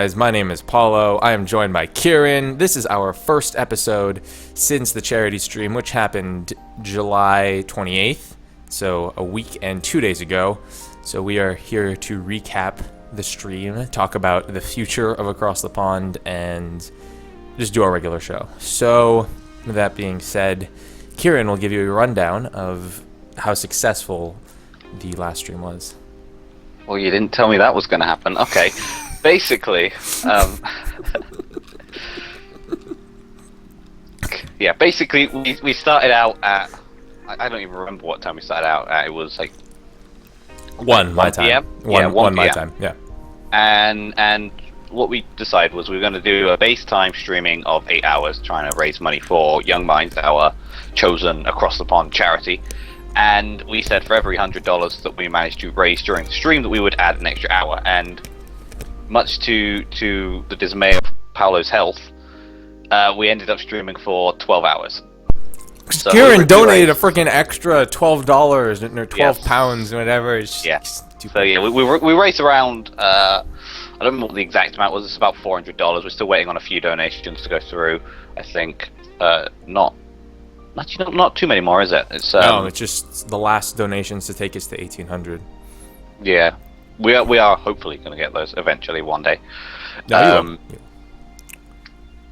Guys, my name is Paulo. I am joined by Kieran. This is our first episode since the charity stream, which happened July 28th, so a week and 2 days ago. So we are here to recap the stream, talk about the future of Across the Pond, and just do our regular show. So, with that being said, Kieran will give you a rundown of how successful the last stream was. Well, you didn't tell me that was going to happen. Okay. Basically, we started out at, I don't even remember what time we started out at. It was like 1 my time. PM? One my PM. time, yeah. And what we decided was we were going to do a base time streaming of 8 hours trying to raise money for Young Minds, our chosen Across the Pond charity. And we said for every $100 that we managed to raise during the stream that we would add an extra hour. And much to the dismay of Paolo's health, we ended up streaming for 12 hours. So Kieran donated a freaking extra $12 or 12 pounds, whatever. We raised around, I don't remember what the exact amount was, it's about $400. We're still waiting on a few donations to go through, I think. Not too many more, is it? No, it's just the last donations to take us to 1,800. Yeah. We are hopefully going to get those eventually one day. No,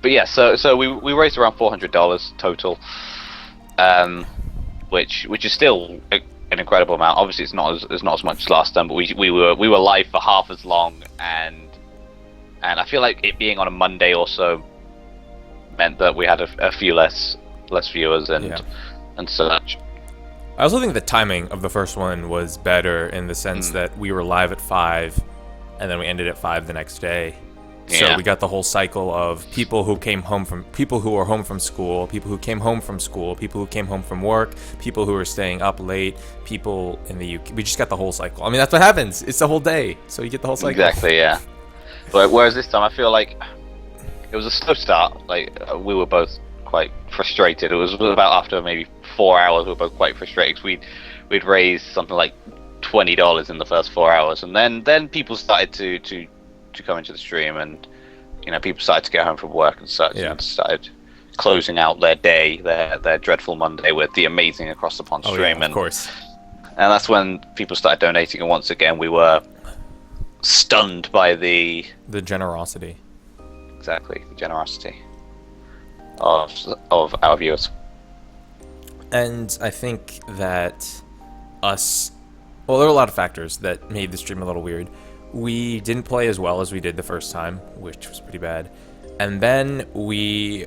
but yeah, so we raised around $400 total, which is still an incredible amount. Obviously, it's not as much as last time, but we were live for half as long, and I feel like it being on a Monday also meant that we had a few less viewers and such. I also think the timing of the first one was better in the sense that we were live at 5, and then we ended at 5 the next day. So we got the whole cycle of people who were home from school, people who came home from school, people who came home from work, people who were staying up late, people in the UK. We just got the whole cycle. I mean, that's what happens. It's the whole day, so you get the whole cycle. Exactly, yeah. But whereas this time, I feel like it was a slow start. Like we were both quite frustrated. It was about after maybe 4 hours we were both quite frustrated because we'd raised something like $20 in the first 4 hours, and then people started to come into the stream, and people started to get home from work and such, and started closing out their day, their dreadful Monday with the amazing Across the Pond stream. Of course. And that's when people started donating, and once again we were stunned by the generosity. Exactly, the generosity of our viewers. And I think that there were a lot of factors that made the stream a little weird. We didn't play as well as we did the first time, which was pretty bad. And then we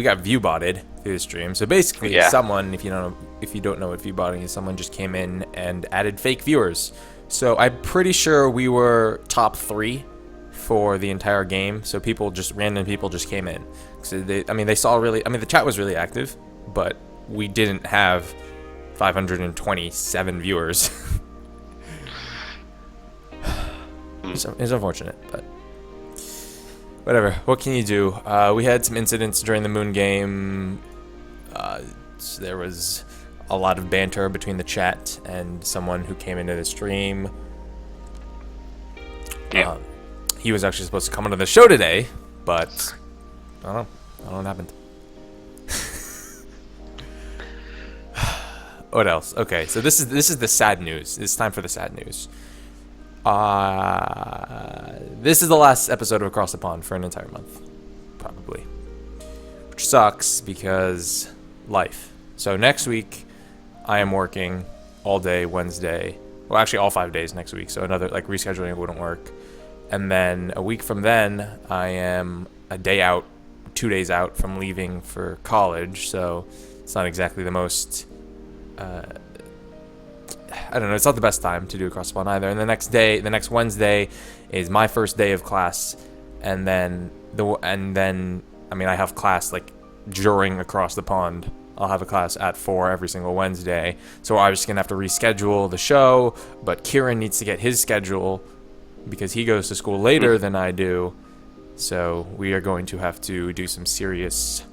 got view botted through the stream. So basically, someone, if you don't know what view botting is, someone just came in and added fake viewers. So I'm pretty sure we were top 3 for the entire game. So random people just came in. So the chat was really active, but we didn't have 527 viewers. It's unfortunate, but whatever. What can you do? We had some incidents during the Moon game. So there was a lot of banter between the chat and someone who came into the stream. He was actually supposed to come onto the show today, but I don't know what happened. What else? Okay, so this is the sad news. It's time for the sad news. This is the last episode of Across the Pond for an entire month, probably, which sucks because life. So next week, I am working all day Wednesday. Well, actually, all 5 days next week. So another rescheduling wouldn't work. And then a week from then, I am a day out, 2 days out from leaving for college. So it's not exactly the most. I don't know. It's not the best time to do Across the Pond either. And the next Wednesday, is my first day of class, and then I have class during Across the Pond. I'll have a class at 4 every single Wednesday. So I was just gonna have to reschedule the show. But Kieran needs to get his schedule because he goes to school later than I do. So we are going to have to do some serious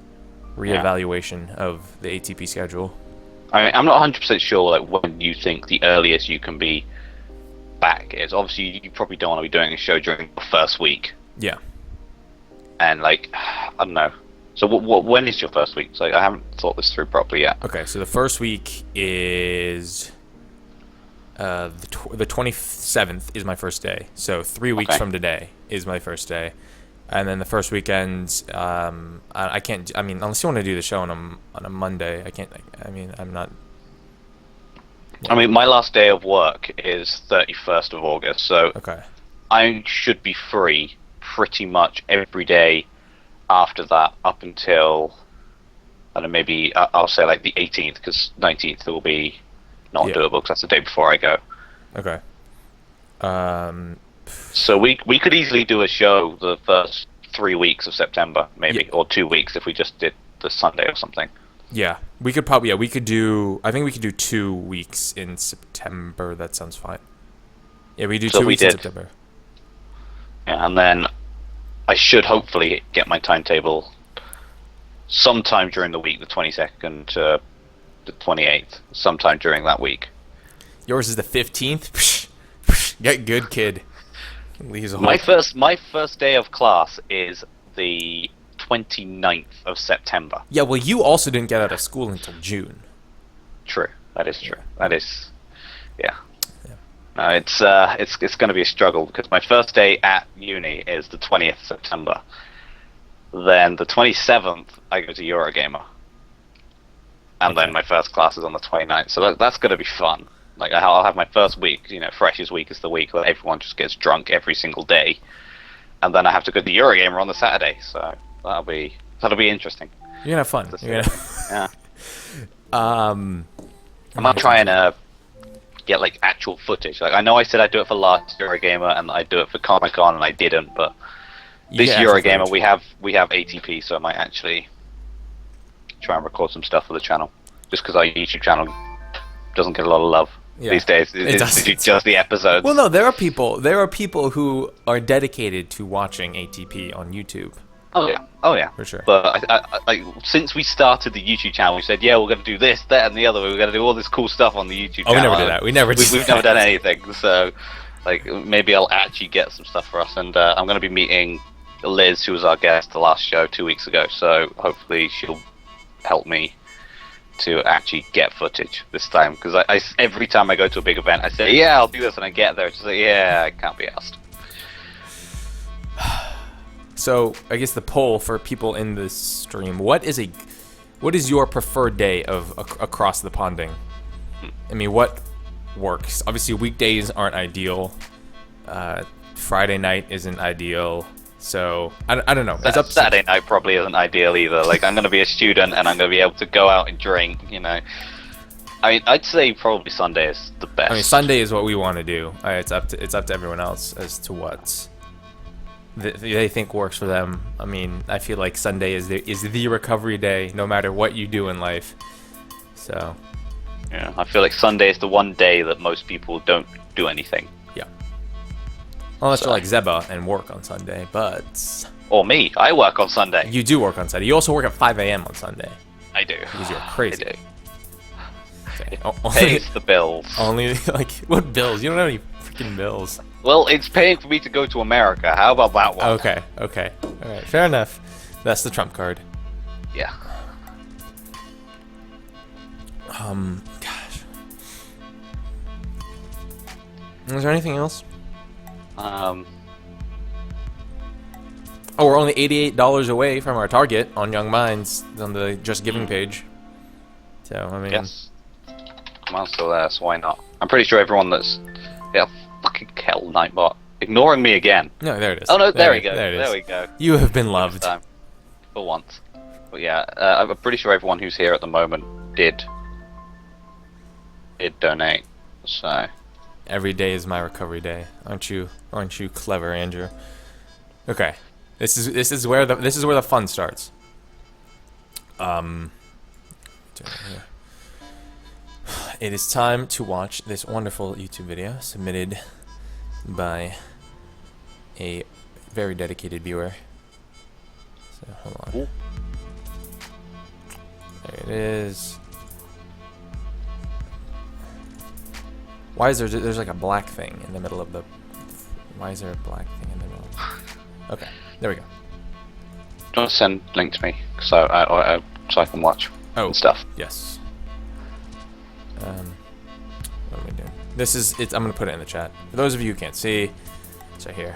reevaluation of the ATP schedule. I'm not 100% sure when you think the earliest you can be back is obviously you probably don't want to be doing a show during the first week, Yeah. and like I don't know. So when is your first week? So I haven't thought this through properly yet. Okay, so the first week is the 27th is my first day. So 3 weeks Okay. from today is my first day, and then the first weekend, I can't. I mean, unless you want to do the show on a Monday, I can't. I mean, I'm not. I mean, my last day of work is 31st of August, so Okay. I should be free pretty much every day after that up until, I don't know, maybe I'll say like the 18th, because 19th will be not Yeah. doable because that's the day before I go. Okay. So we could easily do a show the first 3 weeks of September, maybe, Yeah. or 2 weeks if we just did the Sunday or something. Yeah, we could probably. Yeah, we could do. I think we could do 2 weeks in September. That sounds fine. Yeah, we do So 2 we weeks in did. September. Yeah, and then I should hopefully get my timetable sometime during the week, the 22nd to the 28th, sometime during that week. Yours is the 15th. Get good, kid. Leaves a My hole. first day of class is the 29th of September. Yeah, well, you also didn't get out of school until June. True. That is true. That is, yeah. Yeah. No, it's going to be a struggle because my first day at uni is the 20th of September. Then the 27th I go to Eurogamer, and then Okay. my first class is on the 29th. So that's going to be fun. Like I'll have my first week. Freshers week is the week that everyone just gets drunk every single day, and then I have to go to Eurogamer on the Saturday. So that'll be interesting. You're gonna have fun. You're gonna. Yeah. Um. I'm not trying to get like actual footage. Like I know I said I'd do it for last Eurogamer and I'd do it for Comic Con and I didn't, but you this get actual Eurogamer footage. we have ATP, so I might actually try and record some stuff for the channel. Just because our YouTube channel doesn't get a lot of love Yeah. these days. It It's doesn't. just the episodes. Well, no, there are people. There are people who are dedicated to watching ATP on YouTube. Oh yeah, For sure. But like since we started the YouTube channel, we said, yeah, we're going to do this, that, and the other. We're going to do all this cool stuff on the YouTube Oh, we channel. never did that. We never did We've that. never done anything. So, like, maybe I'll actually get some stuff for us. And I'm going to be meeting Liz, who was our guest the last show 2 weeks ago. So hopefully she'll help me to actually get footage this time. Because I every time I go to a big event, I say, yeah, I'll do this, and I get there, it's just like, yeah, I can't be asked. So I guess the poll for people in this stream: what is your preferred day of across the ponding? I mean, what works? Obviously, weekdays aren't ideal. Friday night isn't ideal. So I don't know. It's up to Saturday night probably isn't ideal either. Like I'm going to be a student and I'm going to be able to go out and drink. I mean, I'd say probably Sunday is the best. I mean, Sunday is what we want to do. It's up to everyone else as to what they think works for them. I mean, I feel like Sunday is the recovery day, no matter what you do in life. So Yeah, I feel like Sunday is the one day that most people don't do anything. yeah, unless you're like Zeba and work on Sunday, but Or me, I work on Sunday. you do work on Sunday. You also work at 5 a.m. on Sunday I do. because you're crazy. I do. Okay. Pays the bills. Only like what bills? You don't have any freaking bills. Well, it's paying for me to go to America. How about that one? Okay. All right. Fair enough. That's the trump card. Yeah. Gosh. Is there anything else? Um. Oh, we're only $88 away from our target on Young Minds on the Just Giving page. So, I mean... Yes. I'm still there, so why not? I'm pretty sure everyone that's... Yeah, fucking hell, Nightbot. Ignoring me again. No, there it is. Oh no, there we go. There it is. There we go. You have been loved. Time. For once. But yeah, I'm pretty sure everyone who's here at the moment did donate. So... Every day is my recovery day. Aren't you clever, Andrew? Okay. This is where the fun starts. It is time to watch this wonderful YouTube video submitted by a very dedicated viewer. So hold on. Ooh. There it is. Why is there's like a black thing in the middle of the... Why is there a black thing in the middle? Okay, there we go. Do you want to send link to me so I can watch and stuff? Yes. What am I doing? This is I'm gonna put it in the chat. For those of you who can't see, it's right here.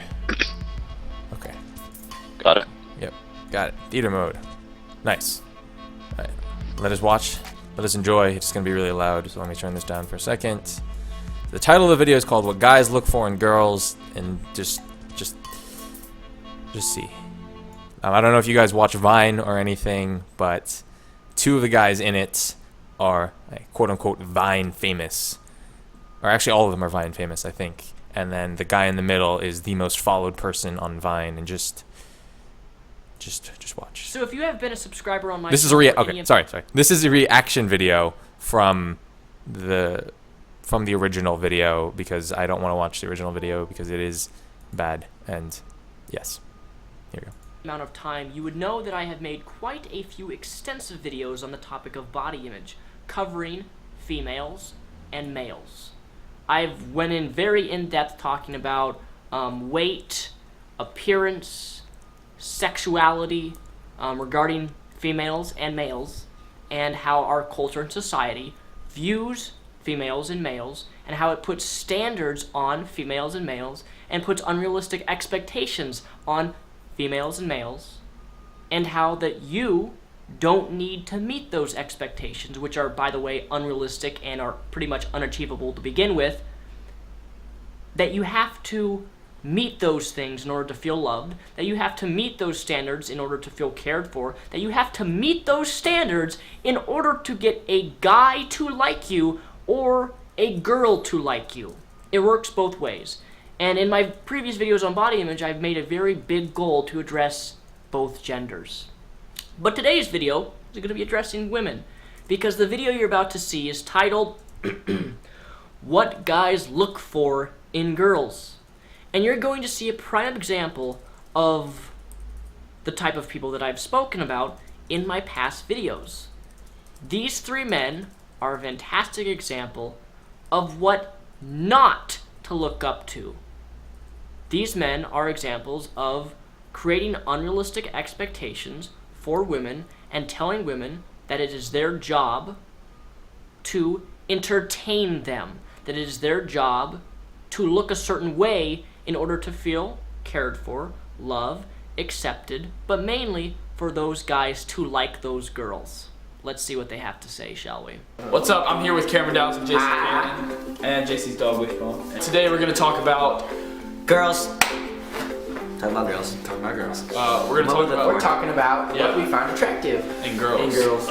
Okay. Got it. Yep. Got it. Theater mode. Nice. Alright. Let us watch. Let us enjoy. It's gonna be really loud, so let me turn this down for a second. The title of the video is called "What Guys Look For in Girls," and just see. I don't know if you guys watch Vine or anything, but two of the guys in it are like, quote-unquote Vine famous. Or actually all of them are Vine famous, I think. And then the guy in the middle is the most followed person on Vine, and just watch. So if you have been a subscriber on my This is a okay, sorry. This is a reaction video from the original video, because I don't want to watch the original video because it is bad. And yes. Here we go. Amount of time, you would know that I have made quite a few extensive videos on the topic of body image, covering females and males. I've went in very in-depth talking about weight, appearance, sexuality, regarding females and males, and how our culture and society views females and males, and how it puts standards on females and males, and puts unrealistic expectations on females and males, and how that you don't need to meet those expectations, which are, by the way, unrealistic and are pretty much unachievable to begin with, that you have to meet those things in order to feel loved, that you have to meet those standards in order to feel cared for, that you have to meet those standards in order to get a guy to like you or a girl to like you. It works both ways. And in my previous videos on body image, I've made a very big goal to address both genders. But today's video is going to be addressing women, because the video you're about to see is titled, What Guys Look For in Girls. And you're going to see a prime example of the type of people that I've spoken about in my past videos. These three men are a fantastic example of what not to look up to. These men are examples of creating unrealistic expectations for women and telling women that it is their job to entertain them, that it is their job to look a certain way in order to feel cared for, loved, accepted, but mainly for those guys to like those girls. Let's see what they have to say, shall we? What's up? I'm here with Cameron Downs and Jason Cannon and JC's dog Wishbone. And today we're going to talk about girls. Talk about girls. We're going to talk about We're talking about what we find attractive in girls. in girls.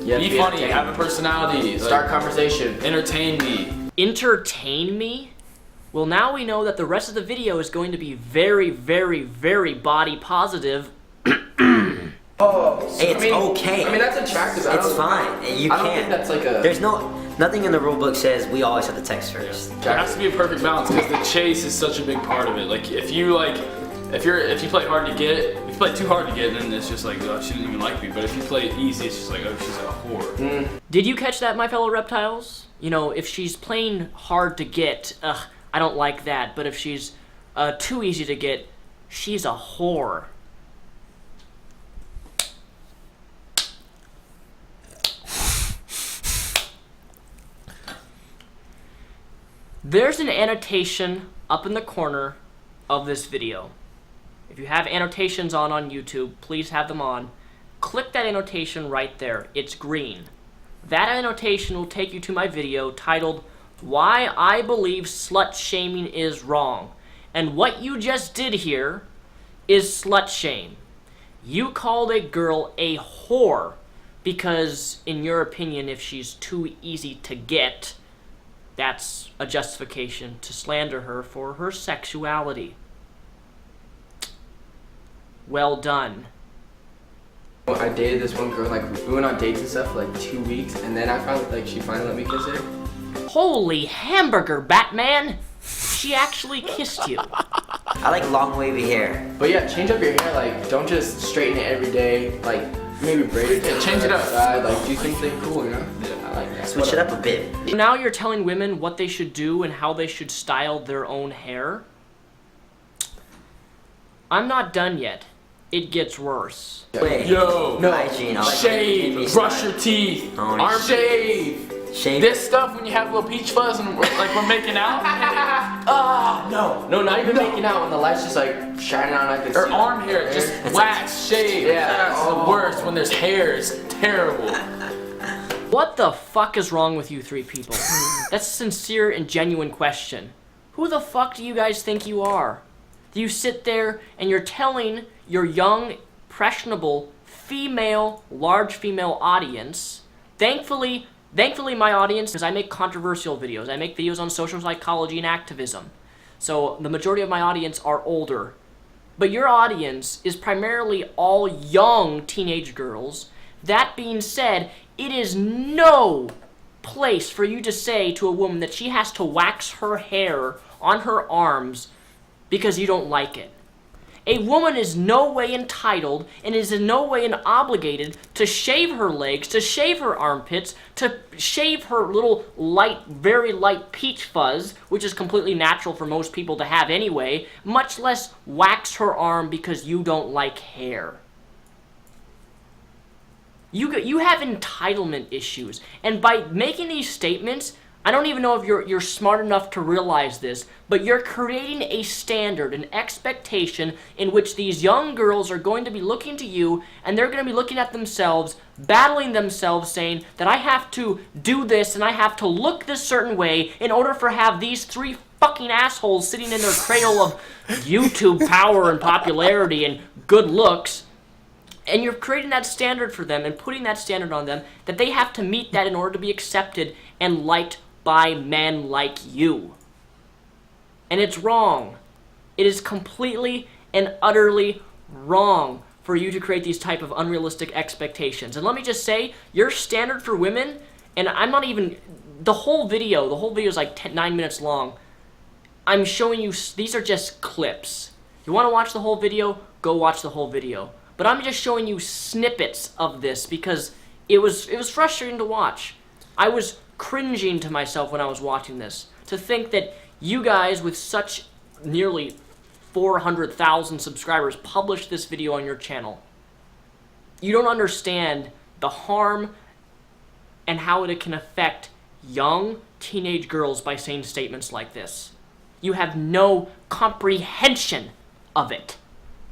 Be funny, have a personality, start conversation, entertain me. Entertain me? Well, now we know that the rest of the video is going to be very, very, very body positive. Hey, it's okay. I mean, that's attractive. It's fine. You I can. don't think that's like a... There's nothing in the rule book says we always have to text first. There has to be a perfect balance, because the chase is such a big part of it. Like, if you play hard to get, if you play too hard to get, then it's just like, oh, she didn't even like me. But if you play it easy, it's just like, oh, she's a whore. Did you catch that, my fellow reptiles? You know, if she's playing hard to get, I don't like that. But if she's too easy to get, she's a whore. There's an annotation up in the corner of this video. If you have annotations on YouTube, please have them on. Click that annotation right there. It's green. That annotation will take you to my video titled, Why I Believe Slut Shaming is Wrong. And what you just did here is slut shame. You called a girl a whore because, in your opinion, if she's too easy to get, that's a justification to slander her for her sexuality. Well done. I dated this one girl, like we went on dates and stuff for like 2 weeks, and then I found like she finally let me kiss her. Holy hamburger, Batman! She actually kissed you. I like long wavy hair. But yeah, change up your hair. Like, don't just straighten it every day. Like, maybe braid it. Change it up. Like, do something cool, you know? Yeah. I like that. Switch it up a bit. Now you're telling women what they should do and how they should style their own hair? I'm not done yet. It gets worse. Wait. Yo, No hygiene. I like shave, brush your teeth, Oh, arm shave. Shave. This stuff when you have a little peach fuzz and like we're making out. No, not even making out when the light's just like shining on. I can Or see arm hair, just wax, shave. Yeah. That's the worst when there's hair. It's terrible. What the fuck is wrong with you three people? That's a sincere and genuine question. Who the fuck do you guys think you are? Do you sit there and you're telling your young, impressionable, female, large female audience, thankfully my audience, because I make controversial videos, I make videos on social psychology and activism, so the majority of my audience are older, but your audience is primarily all young teenage girls. That being said, it is no place for you to say to a woman that she has to wax her hair on her arms because you don't like it. A woman is no way entitled and is in no way obligated to shave her legs, to shave her armpits, to shave her little light, very light peach fuzz, which is completely natural for most people to have anyway, much less wax her arm because you don't like hair. You have entitlement issues, and by making these statements, I don't even know if you're smart enough to realize this, but you're creating a standard, an expectation in which these young girls are going to be looking to you, and they're going to be looking at themselves, battling themselves, saying that I have to do this and I have to look this certain way in order for have these three fucking assholes sitting in their cradle of YouTube power and popularity and good looks. And you're creating that standard for them and putting that standard on them that they have to meet that in order to be accepted and liked by men like you. And it's wrong. It is completely and utterly wrong for you to create these type of unrealistic expectations. And let me just say, your standard for women, and I'm not even, the whole video is like 9 minutes long. I'm showing you, these are just clips. You want to watch the whole video? Go watch the whole video. But I'm just showing you snippets of this because it was frustrating to watch. I was cringing to myself when I was watching this. To think that you guys with such nearly 400,000 subscribers published this video on your channel. You don't understand the harm and how it can affect young teenage girls by saying statements like this. You have no comprehension of it.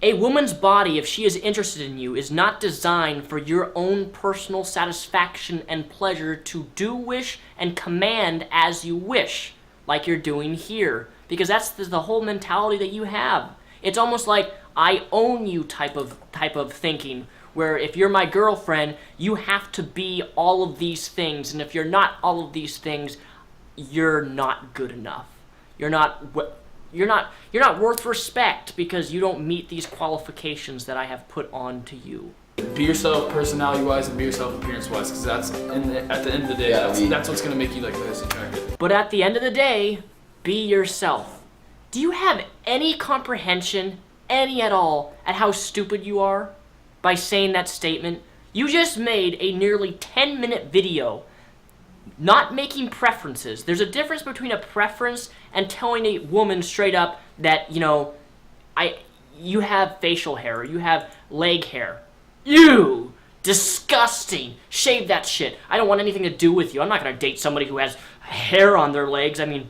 A woman's body, if she is interested in you, is not designed for your own personal satisfaction and pleasure to do, wish, and command as you wish, like you're doing here. Because that's the whole mentality that you have. It's almost like I own you type of thinking, where if you're my girlfriend, you have to be all of these things, and if you're not all of these things, you're not good enough. You're not worth respect because you don't meet these qualifications that I have put on to you. Be yourself personality-wise and be yourself appearance-wise, because that's at the end of the day, that's what's gonna make you like most attractive. But at the end of the day, be yourself. Do you have any comprehension, any at all, at how stupid you are by saying that statement? You just made a nearly 10-minute video not making preferences. There's a difference between a preference and telling a woman straight up that, you know, you have facial hair, or you have leg hair. Ew! Disgusting! Shave that shit. I don't want anything to do with you. I'm not gonna date somebody who has hair on their legs. I mean,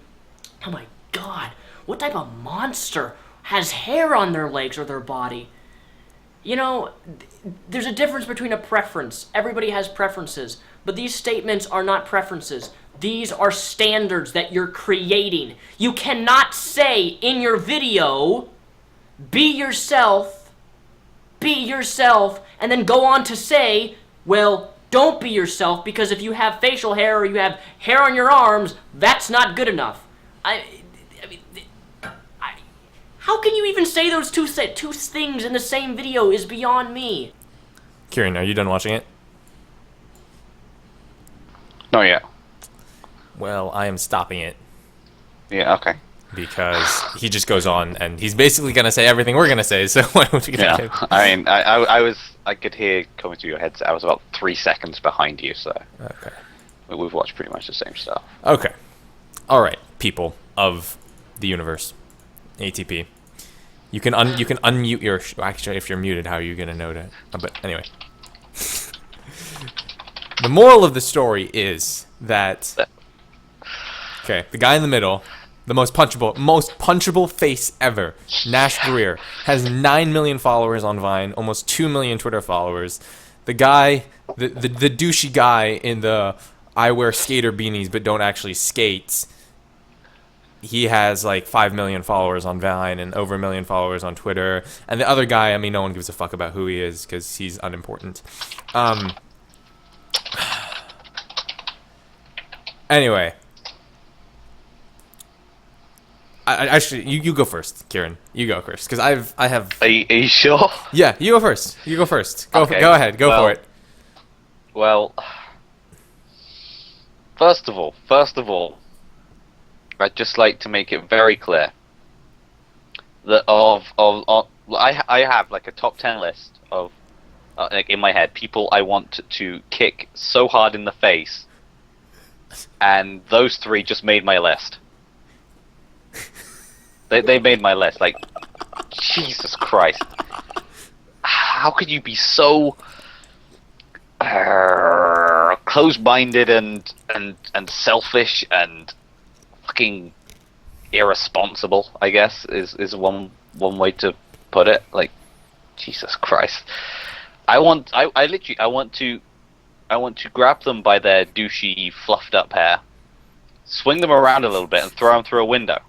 oh my god. What type of monster has hair on their legs or their body? You know, there's a difference between a preference. Everybody has preferences. But these statements are not preferences. These are standards that you're creating. You cannot say in your video, be yourself, and then go on to say, well, don't be yourself because if you have facial hair or you have hair on your arms, that's not good enough. How can you even say those two things in the same video is beyond me. Kieran, are you done watching it? Not yet. Well, I am stopping it Yeah, okay. because he just goes on and he's basically going to say everything we're going to say, so why don't we get Yeah. to it? I mean, I could hear coming through your headset. I was about 3 seconds behind you, so. Okay. we've watched pretty much the same stuff. Okay. All right, people of the universe, ATP. You can unmute your. Actually, if you're muted, how are you gonna know that? But anyway, the moral of the story is that okay, the guy in the middle, the most punchable face ever, Nash Greer, has 9 million followers on Vine, almost 2 million Twitter followers. The guy, the douchey guy in the I wear skater beanies but don't actually skate. He has like 5 million followers on Vine and over 1 million followers on Twitter. And the other guy, I mean, no one gives a fuck about who he is because he's unimportant. Anyway. I actually, you go first, Kieran. You go first, because I have. Are you sure? Yeah, you go first. You go first. Go Okay, go ahead. Go for it. Well, first of all, I'd just like to make it very clear that I have like a top 10 list of like in my head people I want to kick so hard in the face, and those 3 just made my list. They made my list. Like, Jesus Christ, how could you be so close-minded and selfish and fucking irresponsible, I guess, is one way to put it. Like, Jesus Christ. I want to grab them by their douchey, fluffed up hair, swing them around a little bit and throw them through a window.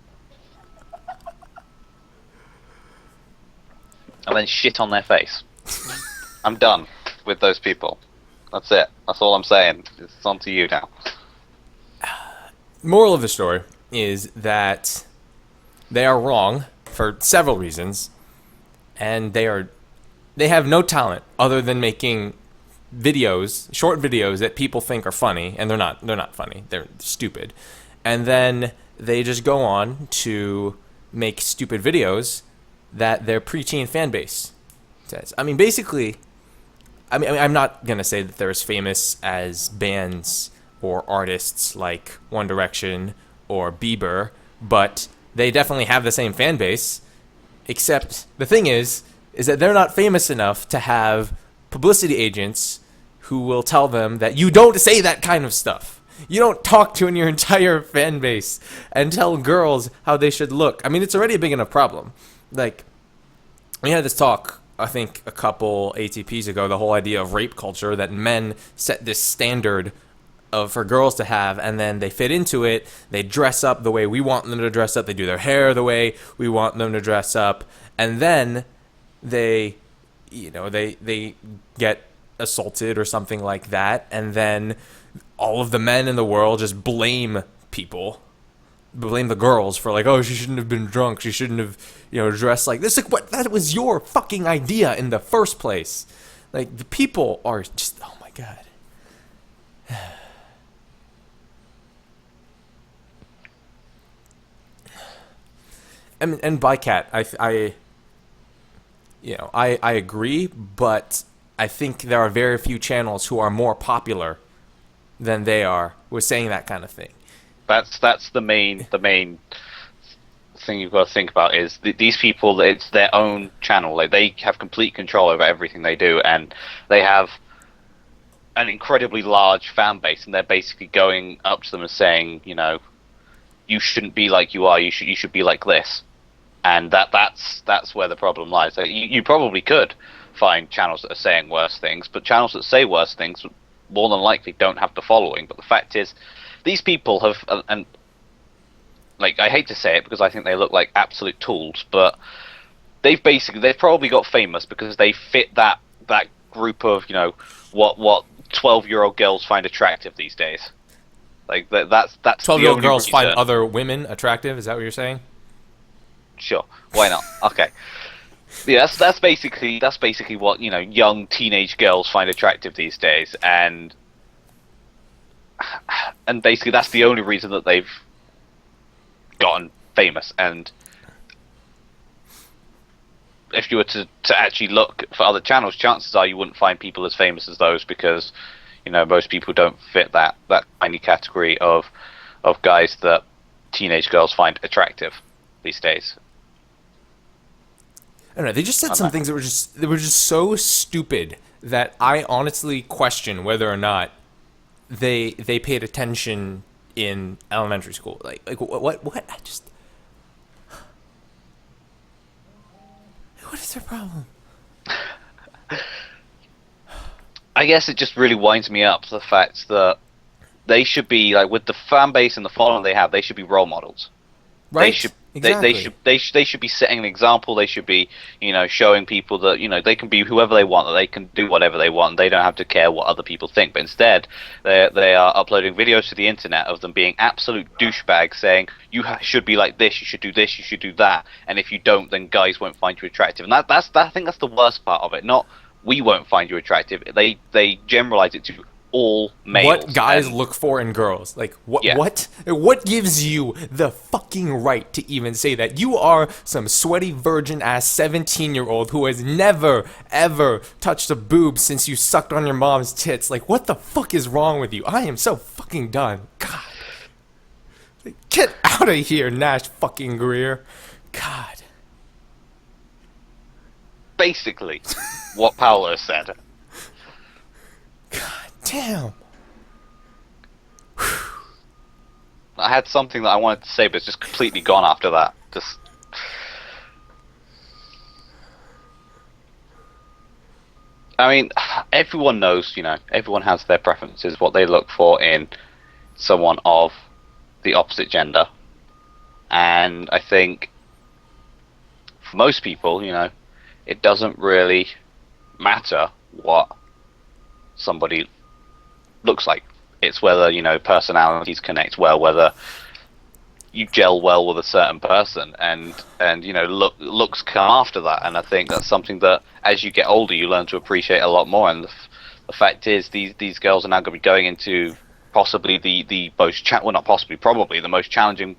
And then shit on their face. I'm done with those people. That's it. That's all I'm saying. It's on to you now. Moral of the story is that they are wrong for several reasons, and they have no talent other than making videos, short videos that people think are funny, and they're not funny. They're stupid. And then they just go on to make stupid videos that their preteen fan base says. I mean, basically, I'm not going to say that they're as famous as bands or artists like One Direction or Bieber, but they definitely have the same fan base, except the thing is that they're not famous enough to have publicity agents who will tell them that you don't say that kind of stuff. You don't talk to in your entire fan base and tell girls how they should look. I mean, it's already a big enough problem. Like, we had this talk, I think, a couple ATPs ago, the whole idea of rape culture, that men set this standard for girls to have, and then they fit into it. They dress up the way we want them to dress up. They do their hair the way we want them to dress up. And then they get assaulted or something like that. And then all of the men in the world just blame the girls for, like, oh, she shouldn't have been drunk, she shouldn't have, dressed like this. Like, what? That was your fucking idea in the first place. Like, the people are just, oh my god. And Bycat, I agree, but I think there are very few channels who are more popular than they are with saying that kind of thing. That's the main thing you've got to think about is these people. It's their own channel. Like, they have complete control over everything they do, and they have an incredibly large fan base. And they're basically going up to them and saying, you shouldn't be like you are. You should be like this. And that's where the problem lies. Like, you probably could find channels that are saying worse things, but channels that say worse things more than likely don't have the following. But the fact is, these people have, and like, I hate to say it because I think they look like absolute tools, but they've probably got famous because they fit that group of, what 12-year-old girls find attractive these days. Like, that's 12-year-old girls find other women attractive. Is that what you're saying? Sure, why not? Okay. Yeah, that's basically what, young teenage girls find attractive these days, and basically that's the only reason that they've gotten famous. And if you were to actually look for other channels, chances are you wouldn't find people as famous as those, because most people don't fit that tiny category of guys that teenage girls find attractive these days. I don't know. They just said some things that were just so stupid that I honestly question whether or not they paid attention in elementary school. Like what? I just, what is their problem? I guess it just really winds me up the fact that they should be like, with the fan base and the following they have, they should be role models. Right? They should Exactly. they should be setting an example. They should be, showing people that, they can be whoever they want, that they can do whatever they want. They don't have to care what other people think. But instead, they are uploading videos to the internet of them being absolute douchebags, saying you should be like this, you should do this, you should do that, and if you don't, then guys won't find you attractive. And I think that's the worst part of it. Not we won't find you attractive. They generalize it to all males. What guys and look for in girls? Like what? Yeah. What gives you the fucking right to even say that? You are some sweaty virgin ass 17-year-old who has never ever touched a boob since you sucked on your mom's tits. Like what the fuck is wrong with you? I am so fucking done. God, like, get out of here, Nash fucking Greer. God. basically what Paolo said. God damn. I had something that I wanted to say, but it's just completely gone after that. Just. I mean, everyone knows, everyone has their preferences, what they look for in someone of the opposite gender. And I think for most people, it doesn't really matter what somebody looks like. It's whether, personalities connect well, whether you gel well with a certain person, and looks come after that. And I think that's something that as you get older you learn to appreciate a lot more. And the fact is, these girls are now going to be going into possibly the most probably the most challenging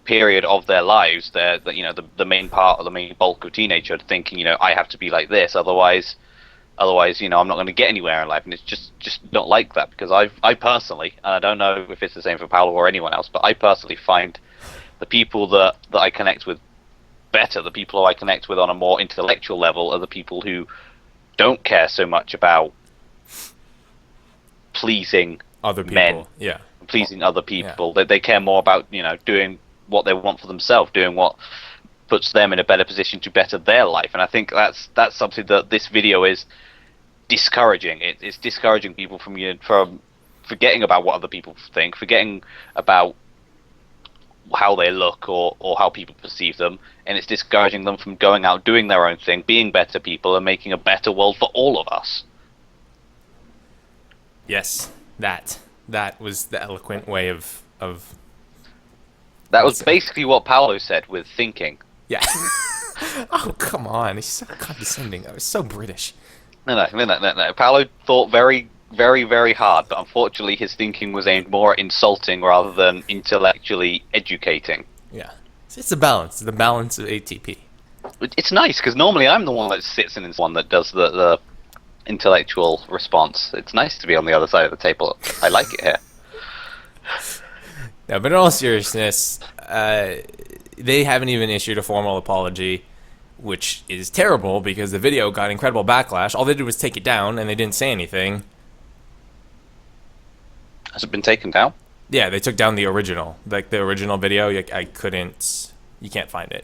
period of their lives. They're the main part or the main bulk of teenagehood, thinking I have to be like this, otherwise I'm not going to get anywhere in life. And it's just not like that, because I personally, and I don't know if it's the same for Paolo or anyone else, but I personally find the people that I connect with better, the people who I connect with on a more intellectual level, are the people who don't care so much about pleasing Other people. men, Yeah. pleasing other people. They care more about doing what they want for themselves, doing what puts them in a better position to better their life. And I think that's something that this video is discouraging. It's discouraging people from forgetting about what other people think, forgetting about how they look or how people perceive them, and it's discouraging them from going out, doing their own thing, being better people, and making a better world for all of us. Yes. That was the eloquent way of That was basically what Paolo said with thinking. yeah. Oh, come on. He's so condescending. That was so British. No. Paolo thought very, very, very hard, but unfortunately his thinking was aimed more at insulting rather than intellectually educating. Yeah. It's a balance. The balance of ATP. It's nice, because normally I'm the one that sits in one that does the intellectual response. It's nice to be on the other side of the table. I like it here. No, but in all seriousness, they haven't even issued a formal apology, which is terrible because the video got incredible backlash. All they did was take it down, and they didn't say anything. Has it been taken down? Yeah, they took down the original, like the original video. I couldn't. You can't find it.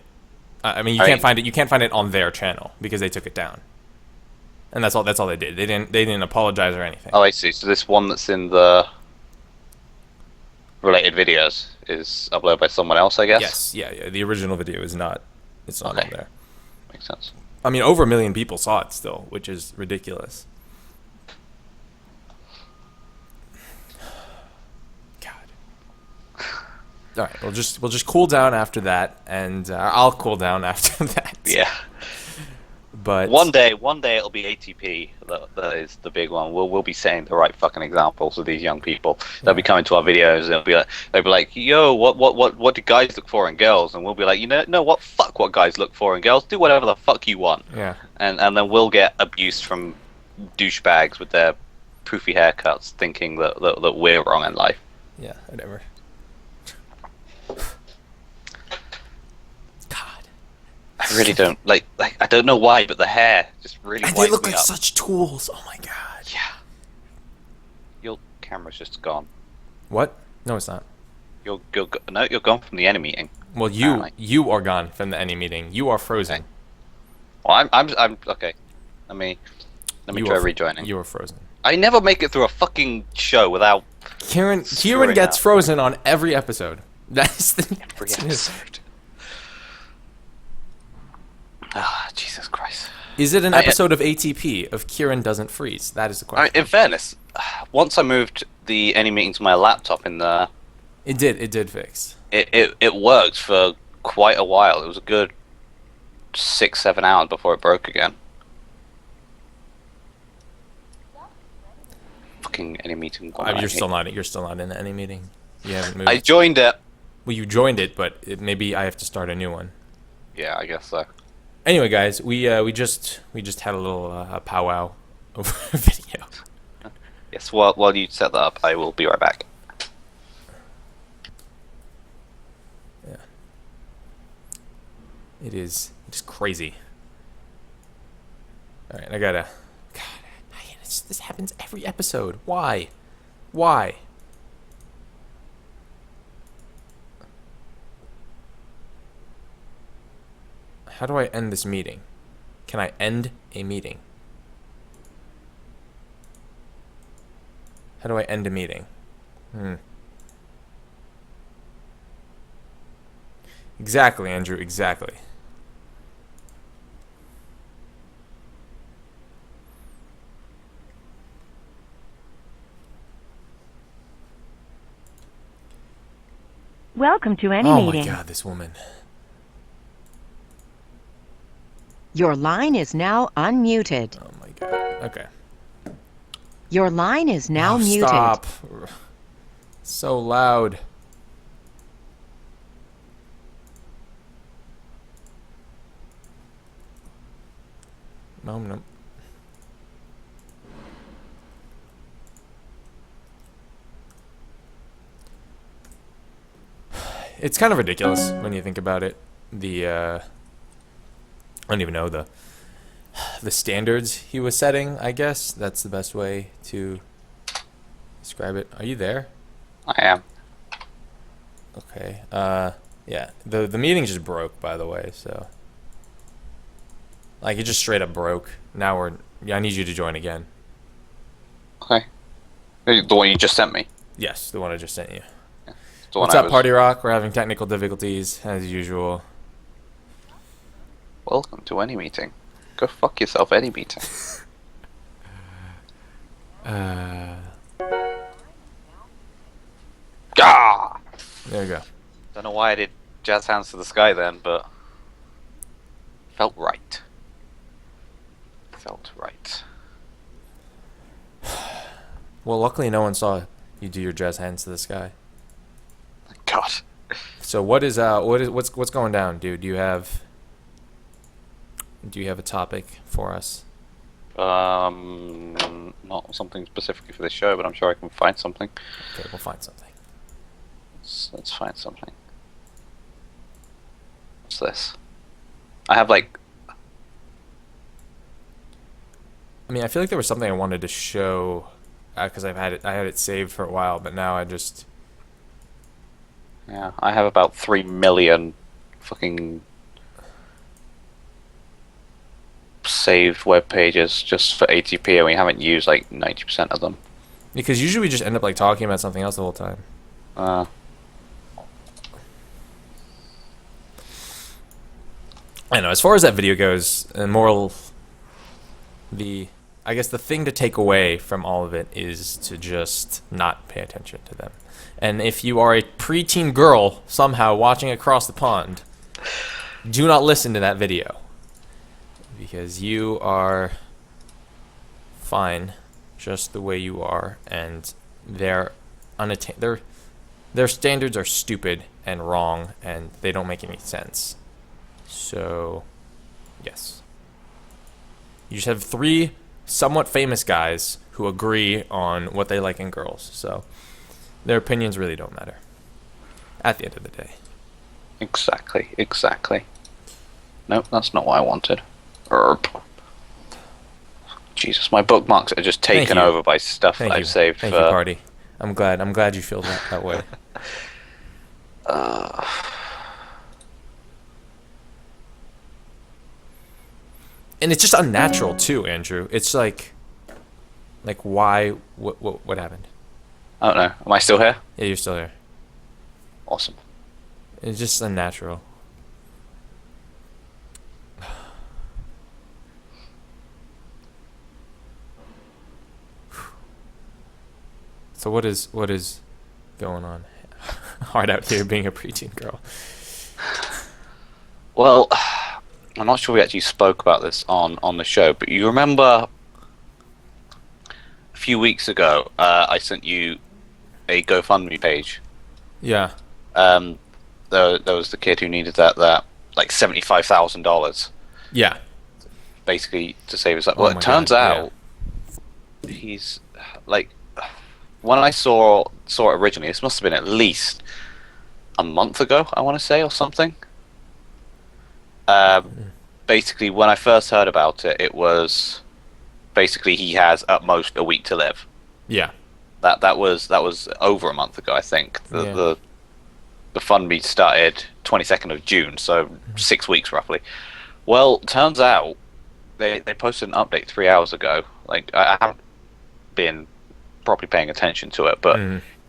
You can't find it. You can't find it on their channel because they took it down. And that's all. That's all they did. They didn't apologize or anything. Oh, I see. So this one that's in the related videos is uploaded by someone else, I guess? Yes. Yeah. The original video is not. It's not on there. Makes sense. I mean, over 1 million people saw it still, which is ridiculous. God. All right, we'll just cool down after that, and I'll cool down after that. Yeah. But One day it'll be ATP. That is the big one. We'll be setting the right fucking examples of these young people. They'll be coming to our videos and they'll be like, yo, what do guys look for in girls? And we'll be like, no, what? Fuck what guys look for in girls. Do whatever the fuck you want. Yeah. And then we'll get abuse from douchebags with their poofy haircuts, thinking that we're wrong in life. Yeah, whatever. God. I really don't like. I don't know why, but the hair just really. And they winds look me like up. such tools. Oh my god. Yeah. Your camera's just gone. What? No, it's not. You're gone from the enemy meeting. Well, Apparently. you are gone from the any meeting. You are frozen. Okay. Well, I'm okay. Let me You try are rejoining. You are frozen. I never make it through a fucking show without Kieran Screwing gets up. frozen on every episode. That's the every that's it. episode. Ah, Jesus Christ. Is it an episode of ATP of Kieran doesn't freeze? That is the I mean, question. in fairness, once I moved the any meeting to my laptop in there, It did fix. it worked for quite a while. It was a good 6-7 hours before it broke again. Fucking any meeting. You're still not in any meeting. You haven't moved. I joined it. Well, you joined it, but maybe I have to start a new one. Yeah, I guess so. Anyway, guys, we just had a little powwow over a video. Yes. While you set that up, I will be right back. Yeah. It is crazy. All right, I gotta. God, this happens every episode. Why? Why? How do I end this meeting? Can I end a meeting? How do I end a meeting? Exactly, Andrew, exactly. Welcome to any Oh meeting. my god, this woman. Your line is now unmuted. Oh my god. Okay. Your line is now muted. Stop. So loud. No. It's kind of ridiculous when you think about it. I don't even know the standards he was setting, I guess. That's the best way to describe it. Are you there? I am. Okay. Yeah. The meeting just broke, by the way, so like it just straight up broke. Now I need you to join again. Okay. The one you just sent me. Yes, the one I just sent you. The one What's I up, was- Party Rock? We're having technical difficulties as usual. Welcome to any meeting. Go fuck yourself, any meeting. Gah! There you go. Don't know why I did jazz hands to the sky then, but felt right. Felt right. Well, luckily no one saw you do your jazz hands to the sky. God. So what's going down, dude? Do you have a topic for us? Not something specifically for this show, but I'm sure I can find something. Okay, we'll find something. Let's find something. What's this? I have like. I mean, I feel like there was something I wanted to show because I had it saved for a while, but now I just. Yeah, I have about 3 million fucking saved web pages just for ATP, and we haven't used like 90% of them. Because usually we just end up like talking about something else the whole time. I know. As far as that video goes, the moral, I guess the thing to take away from all of it is to just not pay attention to them. And if you are a preteen girl somehow watching across the pond, do not listen to that video because you are fine just the way you are, and their standards are stupid and wrong, and they don't make any sense. So, yes. You just have 3 somewhat famous guys who agree on what they like in girls. So their opinions really don't matter at the end of the day. Exactly. Nope, that's not what I wanted. Erp. Jesus, my bookmarks are just Thank taken you. over by stuff Thank that you. I've saved Thank for... you, Party. I'm glad you feel that way. And it's just unnatural too, Andrew. It's like why? What happened? I don't know. Am I still here? Yeah, you're still here. Awesome. It's just unnatural. So what is going on? Hard out here being a preteen girl. Well, I'm not sure we actually spoke about this on the show, but you remember a few weeks ago, I sent you a GoFundMe page. Yeah. There was the kid who needed that like $75,000, Yeah. basically to save his life. Oh Well, my it turns God, out he's like, when I saw it originally, this must have been at least a month ago, I want to say, or something. Basically, when I first heard about it, it was basically he has at most a week to live. Yeah. That was over a month ago, I think. The fund meet started 22nd of June, so 6 weeks roughly. Well, turns out they posted an update 3 hours ago. Like, I haven't been properly paying attention to it, but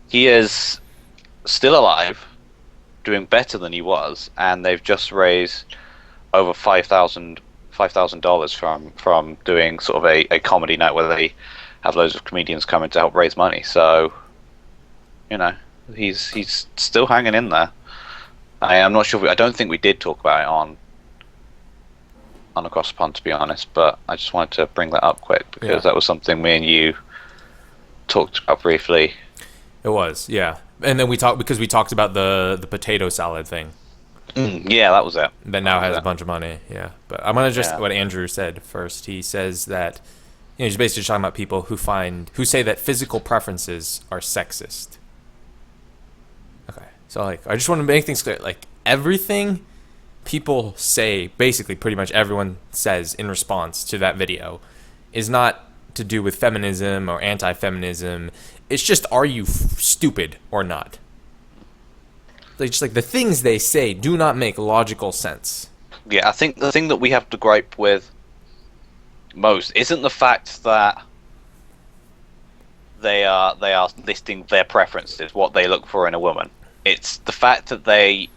he is still alive, doing better than he was, and they've just raised over $5,000 from doing sort of a comedy night where they have loads of comedians coming to help raise money. So, you know, he's still hanging in there. I'm not sure. I don't think we did talk about it on Across the Pond, to be honest. But I just wanted to bring that up quick because that was something me and you talked about briefly. It was, yeah. And then we talked about the potato salad thing. Yeah, that was it. That now has a bunch of money, yeah. But I'm gonna what Andrew said first. He says that he's basically talking about people who say that physical preferences are sexist. Okay, so like I just want to make things clear. Like everything people say, basically pretty much everyone says in response to that video, is not to do with feminism or anti-feminism. It's just, are you stupid or not? Like, just like the things they say do not make logical sense. Yeah, I think the thing that we have to gripe with most isn't the fact that they are listing their preferences, what they look for in a woman. It's the fact that they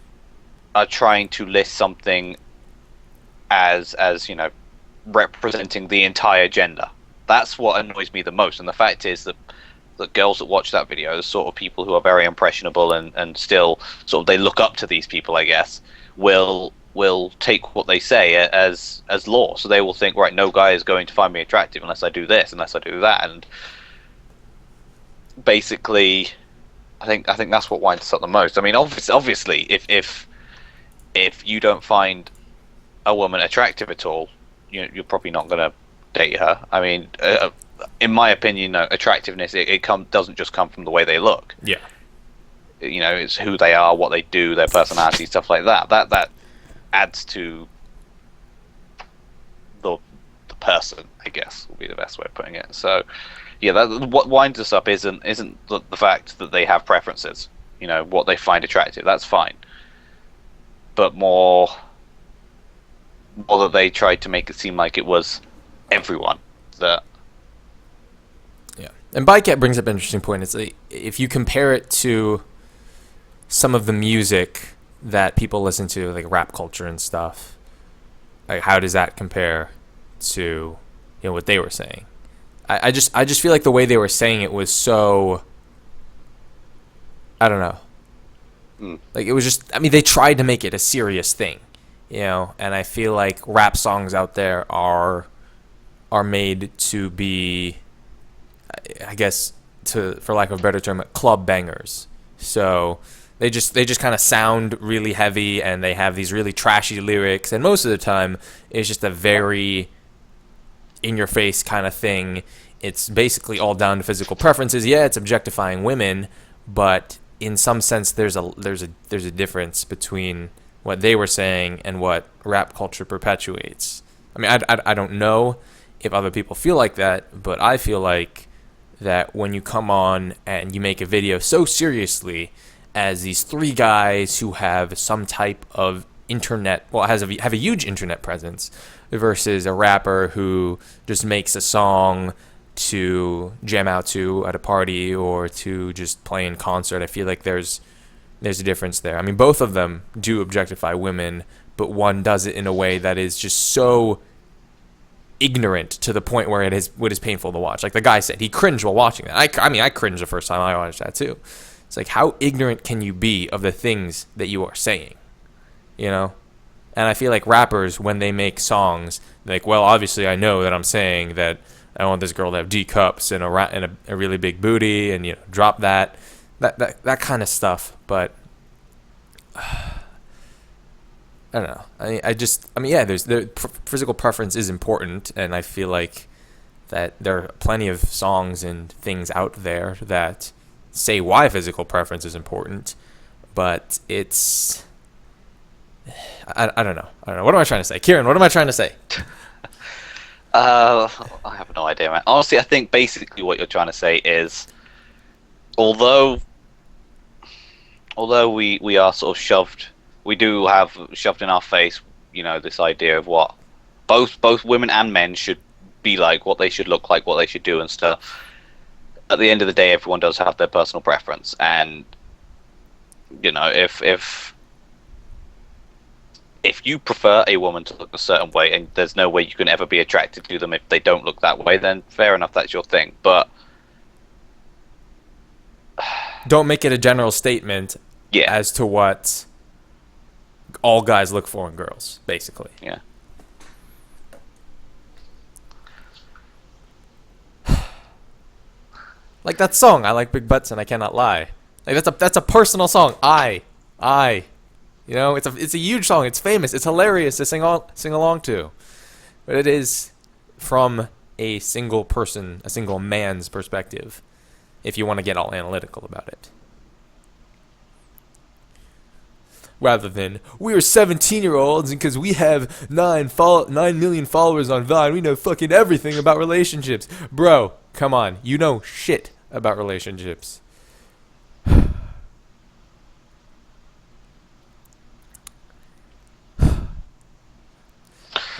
are trying to list something as you know, representing the entire gender. That's what annoys me the most. And the fact is that the girls that watch that video are the sort of people who are very impressionable and still sort of, they look up to these people, I guess, will take what they say as law. So they will think, right, no guy is going to find me attractive unless I do this, unless I do that. And basically, I think that's what winds us up the most. I mean, obviously, if you don't find a woman attractive at all, you're probably not going to date her. I mean, in my opinion, attractiveness doesn't just come from the way they look. Yeah. You know, it's who they are, what they do, their personality, stuff like that. That adds to the person, I guess, would be the best way of putting it. So, yeah, what winds us up isn't the fact that they have preferences. You know, what they find attractive. That's fine. But more that they tried to make it seem like it was everyone that. Yeah, and Bycat brings up an interesting point. It's like, if you compare it to some of the music that people listen to, like rap culture and stuff, like how does that compare to what they were saying? I just feel like the way they were saying it was so, I don't know. Like it was just, I mean, they tried to make it a serious thing, and I feel like rap songs out there are made to be, I guess, for lack of a better term, club bangers. So they just kind of sound really heavy, and they have these really trashy lyrics, and most of the time it's just a very in your face kind of thing. It's basically all down to physical preferences. Yeah, it's objectifying women, but in some sense there's a difference between what they were saying and what rap culture perpetuates. I mean, I don't know if other people feel like that, but I feel like that when you come on and you make a video so seriously as these three guys who have some type of internet, well, have a huge internet presence, versus a rapper who just makes a song to jam out to at a party or to just play in concert. I feel like there's a difference there. I mean, both of them do objectify women, but one does it in a way that is just so ignorant to the point where it is painful to watch. Like the guy said, he cringed while watching that. I mean, I cringed the first time I watched that too. It's like, how ignorant can you be of the things that you are saying? You know? And I feel like rappers, when they make songs, like, well, obviously I know that I'm saying that I want this girl to have D cups and a really big booty, and, you know, drop that kind of stuff. But I don't know. Physical preference is important, and I feel like that there are plenty of songs and things out there that say why physical preference is important, but it's I don't know. What am I trying to say? Kieran, what am I trying to say? I have no idea, man. Honestly, I think basically what you're trying to say is, although we are sort of shoved, we do have shoved in our face, you know, this idea of what both women and men should be like, what they should look like, what they should do and stuff. At the end of the day, everyone does have their personal preference, and you know, if you prefer a woman to look a certain way, and there's no way you can ever be attracted to them if they don't look that way, then fair enough, that's your thing. But don't make it a general statement as to what all guys look for in girls, basically. Yeah. Like that song, I like big butts and I cannot lie. Like that's a personal song. I. You know, it's a huge song. It's famous. It's hilarious to sing along to. But it is from a single person, a single man's perspective, if you want to get all analytical about it. Rather than, we're 17-year-olds and because we have 9 million followers on Vine, we know fucking everything about relationships. Bro, come on. You know shit about relationships.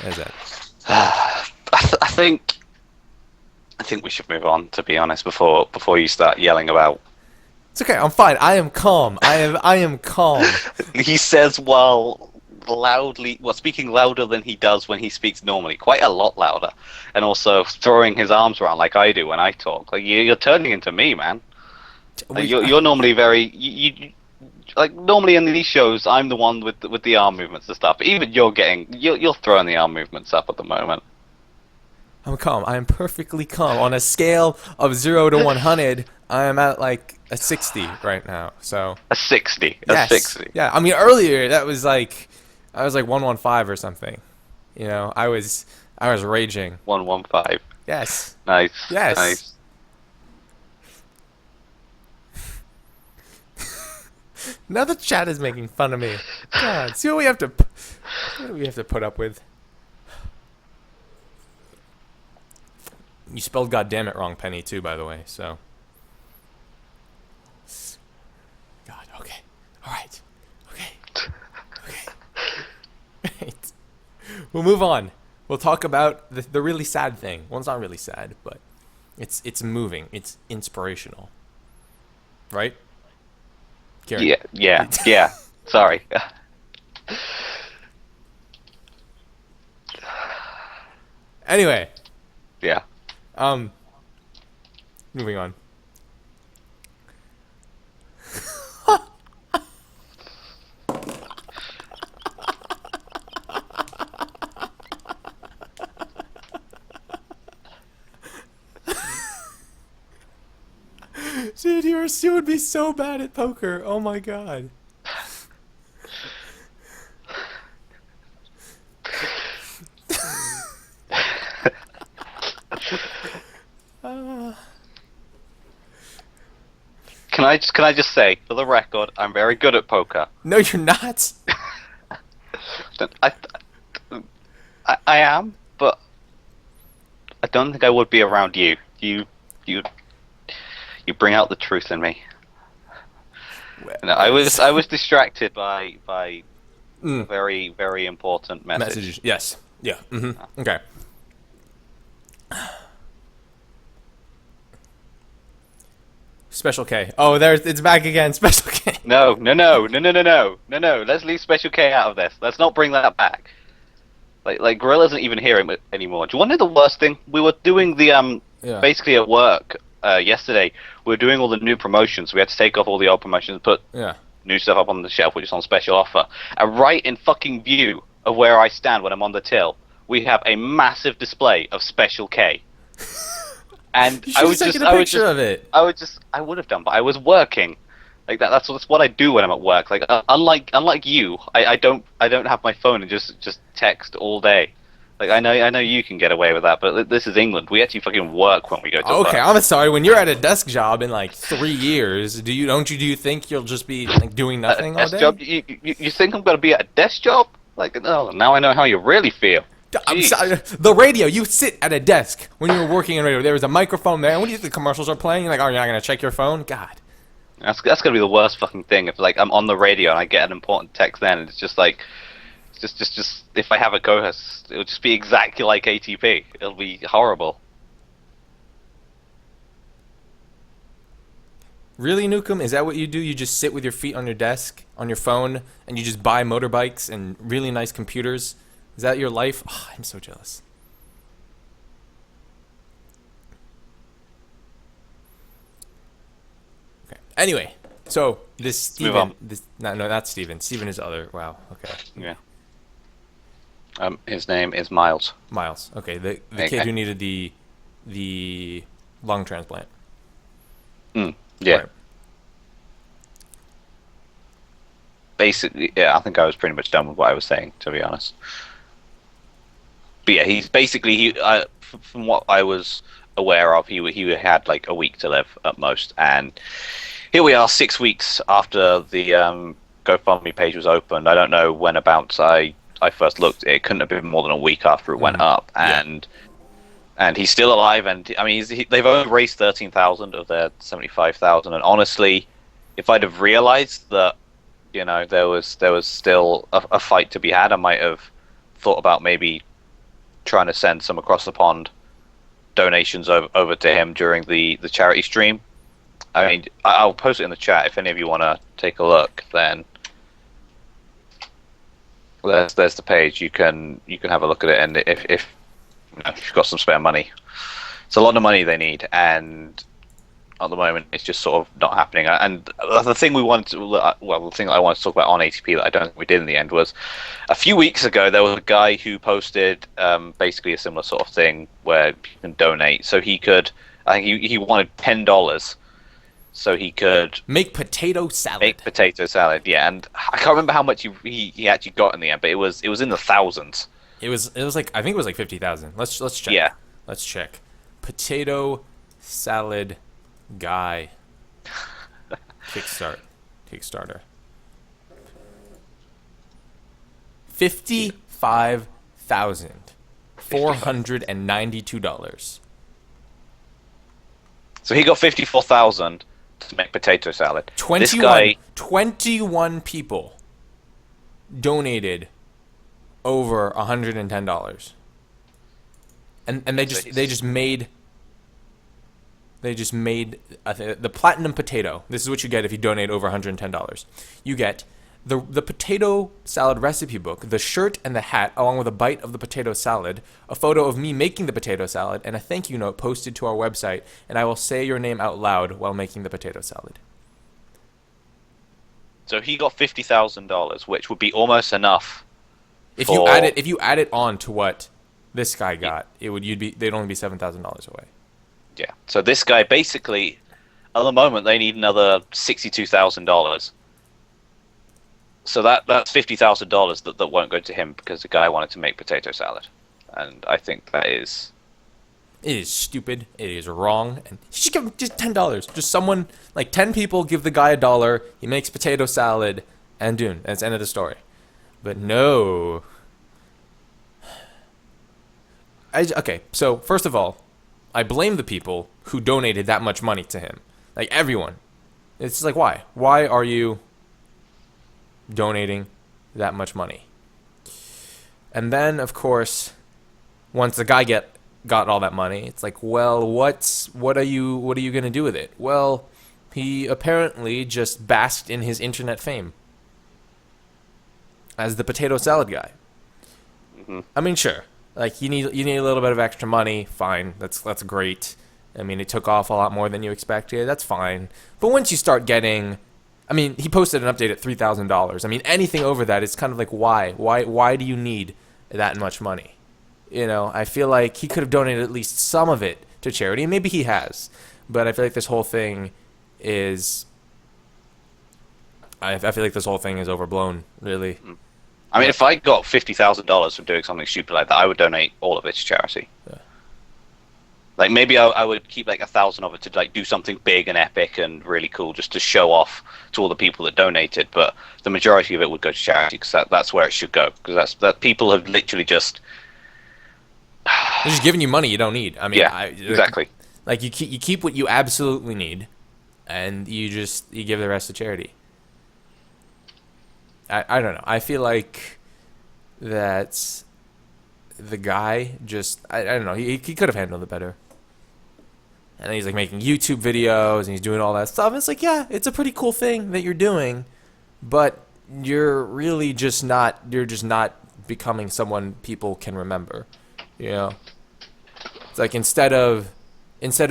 How's that? I think we should move on, to be honest, before you start yelling about. It's okay. I'm fine. I am calm. I am calm. He says while speaking louder than he does when he speaks normally, quite a lot louder, and also throwing his arms around like I do when I talk. Like you're turning into me, man. Like, you're normally very you like normally in these shows I'm the one with the arm movements and stuff. But even you're throwing the arm movements up at the moment. I'm calm. I am perfectly calm. On a scale of 0 to 100, I am at like a 60 right now. So a 60. Yes. A 60. Yeah. I mean, earlier that was like I was like 115 or something. You know, I was raging. 115. Yes. Nice. Yes. Nice. Now the chat is making fun of me. God, see what we have to put up with. You spelled "goddammit" wrong, Penny, too, by the way. So. God. Okay. All right. Okay. Right. We'll move on. We'll talk about the really sad thing. Well, it's not really sad, but it's moving. It's inspirational. Right? Kieran. Yeah. Sorry. Anyway. Yeah. Moving on. Dude, you would be so bad at poker. Oh my god. Can I just say, for the record, I'm very good at poker. No, you're not. I, I am, but I don't think I would be around you. You bring out the truth in me. No, I was distracted by very very important message. Messages. Yes. Yeah. Okay. Special K. Oh, there's it's back again. Special K. No. Let's leave Special K out of this. Let's not bring that back. Like Gorilla isn't even here anymore. Do you want to know the worst thing? We were doing the Yeah. basically at work yesterday. We were doing all the new promotions. We had to take off all the old promotions and put Yeah. new stuff up on the shelf, which is on special offer. And right in fucking view of where I stand when I'm on the till, we have a massive display of Special K. And You should have taken a picture of it. I would have done, but I was working. Like that's what I do when I'm at work. Like unlike you, I don't have my phone and just text all day. Like I know you can get away with that, but this is England. We actually fucking work when we go to work. Okay, I'm sorry. When you're at a desk job in like 3 years, do you think you'll just be like doing nothing all Desk day? job? You think I'm gonna be at a desk job? Like no, now I know how you really feel. I'm Jeez. sorry. The radio. You sit at a desk when you were working in radio. There was a microphone there. And when do you think the commercials are playing? You're like, oh, you're not gonna check your phone? God. That's gonna be the worst fucking thing. If like I'm on the radio and I get an important text, then and it's just like, just if I have a co-host, it'll just be exactly like ATP. It'll be horrible. Really, Nukem? Is that what you do? You just sit with your feet on your desk, on your phone, and you just buy motorbikes and really nice computers? Is that your life? Oh, I'm so jealous. Okay. Anyway, so this Move Steven, on. no, not Steven. Steven is the other. Wow. Okay. Yeah. His name is Miles. Miles. Okay. The Okay. kid who needed the lung transplant. Yeah. Right. Basically, yeah. I think I was pretty much done with what I was saying, to be honest. But yeah, he's basically from what I was aware of, he had like a week to live at most, and here we are 6 weeks after the GoFundMe page was opened. I don't know when about I first looked. It couldn't have been more than a week after it went up, and he's still alive. And I mean, they've only raised 13,000 of their 75,000. And honestly, if I'd have realized that, you know, there was still a fight to be had, I might have thought about maybe trying to send some across the pond donations over to him during the charity stream. I mean, I'll post it in the chat if any of you want to take a look. Then there's the page. You can have a look at it, and if you know, if you've got some spare money, it's a lot of money they need, and at the moment it's just sort of not happening. And the thing we wanted to, the thing I wanted to talk about on ATP that I don't think we did in the end was a few weeks ago there was a guy who posted basically a similar sort of thing where you can donate. So he could, I think he wanted $10 so he could Make potato salad. make potato salad. Yeah, and I can't remember how much he actually got in the end, but it was in the thousands. It was like, I think it was like 50,000. Let's check. Yeah. Let's check. Potato salad guy. Kickstarter. $55,492. So he got 54,000 to make potato salad. 21 people donated over $110. And they just made the platinum potato. This is what you get if you donate over $110. You get the potato salad recipe book, the shirt and the hat, along with a bite of the potato salad, a photo of me making the potato salad, and a thank you note posted to our website, and I will say your name out loud while making the potato salad. So he got $50,000, which would be almost enough. If you add it on to what this guy got, they'd only be $7,000 away. Yeah. So this guy basically, at the moment, they need another $62,000. So that's $50,000 that won't go to him because the guy wanted to make potato salad, and I think that is It is stupid. It is wrong. And you should give him just $10. Just someone, like 10 people give the guy $1. He makes potato salad and dune. That's the end of the story. But no. Okay, so first of all, I blame the people who donated that much money to him. Like everyone. It's like, why? Why are you donating that much money? And then, of course, once the guy got all that money, it's like, well, what are you gonna do with it? Well, he apparently just basked in his internet fame as the potato salad guy. Mm-hmm. I mean, sure, like you need a little bit of extra money. Fine, that's great. I mean, it took off a lot more than you expected. That's fine. But once you start getting, I mean, he posted an update at $3,000. I mean, anything over that, it's kind of like, why do you need that much money? You know, I feel like he could have donated at least some of it to charity, and maybe he has. But I feel like this whole thing is, I feel like this whole thing is overblown, really. I mean, if I got $50,000 from doing something stupid like that, I would donate all of it to charity. Yeah. Like maybe I would keep like 1,000 of it to like do something big and epic and really cool, just to show off to all the people that donated. But the majority of it would go to charity because that's where it should go. Because that people have literally just They're just giving you money you don't need. I mean, yeah, exactly. Like you keep what you absolutely need, and you give the rest to charity. I don't know. I feel like that the guy just I don't know. He could have handled it better. And he's like making YouTube videos and he's doing all that stuff. And it's like, yeah, it's a pretty cool thing that you're doing, but you're really just not. You're just not becoming someone people can remember. You know, it's like instead of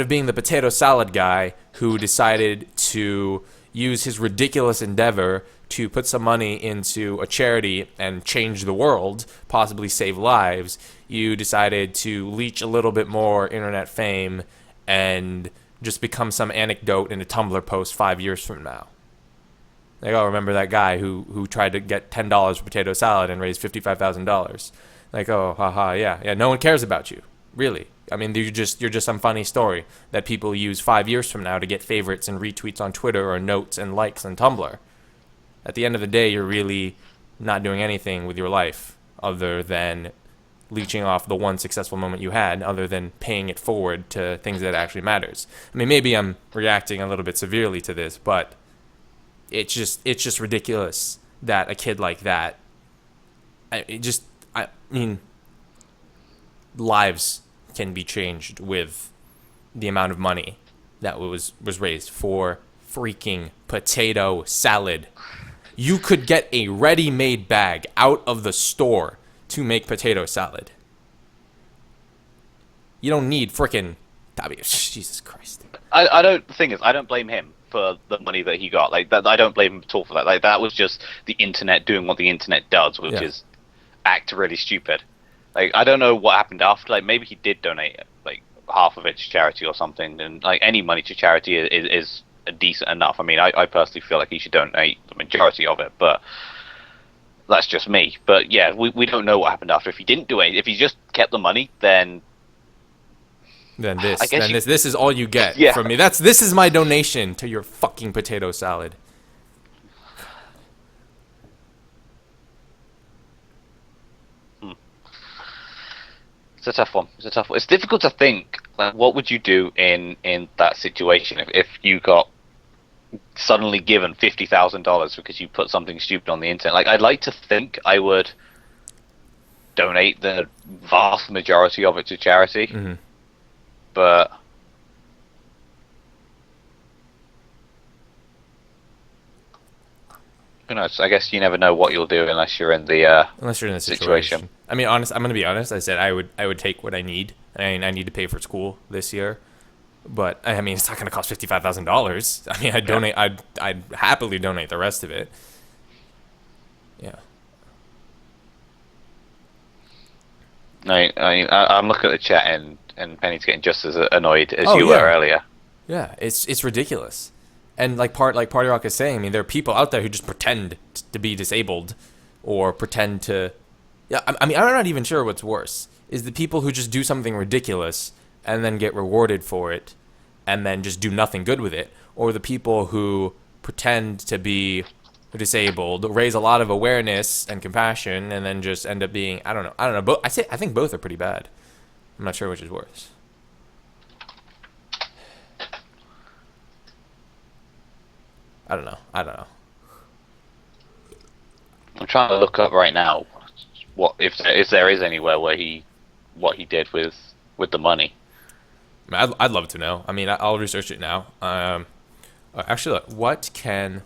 being the potato salad guy who decided to use his ridiculous endeavor to put some money into a charity and change the world, possibly save lives, you decided to leech a little bit more internet fame and just become some anecdote in a Tumblr post 5 years from now. Like, oh, remember that guy who tried to get $10 for potato salad and raised $55,000? Like, oh, haha, yeah, no one cares about you, really. I mean, you're just some funny story that people use 5 years from now to get favorites and retweets on Twitter or notes and likes on Tumblr. At the end of the day, you're really not doing anything with your life other than leeching off the one successful moment you had, other than paying it forward to things that actually matters. I mean, maybe I'm reacting a little bit severely to this, but it's just ridiculous that a kid like that, I mean, lives can be changed with the amount of money that was raised for freaking potato salad. You could get a ready-made bag out of the store to make potato salad. You don't need freaking Jesus Christ. I don't. The thing is, I don't blame him for the money that he got. Like that, I don't blame him at all for that. Like that was just the internet doing what the internet does, which is act really stupid. Like I don't know what happened after. Like maybe he did donate like half of it to charity or something, and like any money to charity is decent enough. I mean, I personally feel like he should donate the majority of it, but that's just me. But yeah, we don't know what happened after. If he didn't do anything, if he just kept the money, then this is all you get from me. This is my donation to your fucking potato salad. It's a tough one. It's difficult to think. Like, what would you do in that situation if you got suddenly given $50,000 because you put something stupid on the internet? Like, I'd like to think I would donate the vast majority of it to charity, but who knows? I guess you never know what you'll do unless you're in the situation. I mean, I'm gonna be honest. I said I would take what I need. I mean, I need to pay for school this year, but I mean, it's not gonna cost $55,000. I mean, I'd donate. I'd happily donate the rest of it. Yeah. I'm looking at the chat and Penny's getting just as annoyed as you were earlier. Yeah, it's ridiculous. And like Party Rock is saying, I mean, there are people out there who just pretend to be disabled, or pretend to. Yeah, I mean, I'm not even sure what's worse is the people who just do something ridiculous and then get rewarded for it and then just do nothing good with it, or the people who pretend to be disabled, raise a lot of awareness and compassion, and then just end up being, I don't know. I think both are pretty bad. I'm not sure which is worse. I don't know. I'm trying to look up right now what if there is anywhere where what he did with the money. I mean, I'd love to know. I mean, I'll research it now. Actually, look, what can...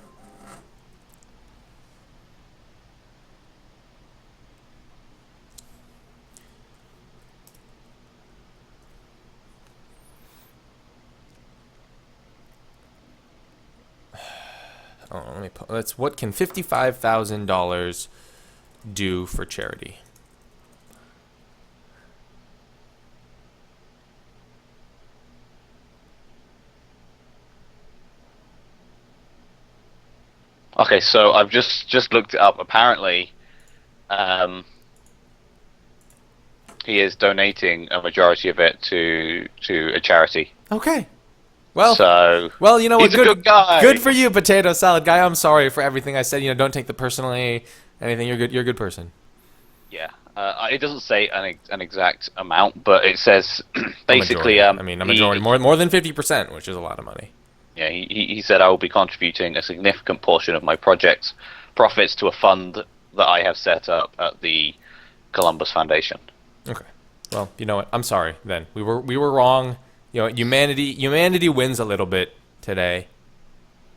Oh, let me let's. What can $55,000 do for charity? Okay, so I've just looked it up. Apparently, he is donating a majority of it to a charity. Okay. Well, you know what? He's a good guy. Good for you, potato salad guy. I'm sorry for everything I said. You know, don't take the personally. Anything. You're good. You're a good person. Yeah. It doesn't say an exact amount, but it says basically. A majority, more than 50%, which is a lot of money. Yeah, he said I will be contributing a significant portion of my project's profits to a fund that I have set up at the Columbus Foundation. Okay. Well, you know what? I'm sorry. Then we were wrong. You know, humanity wins a little bit today.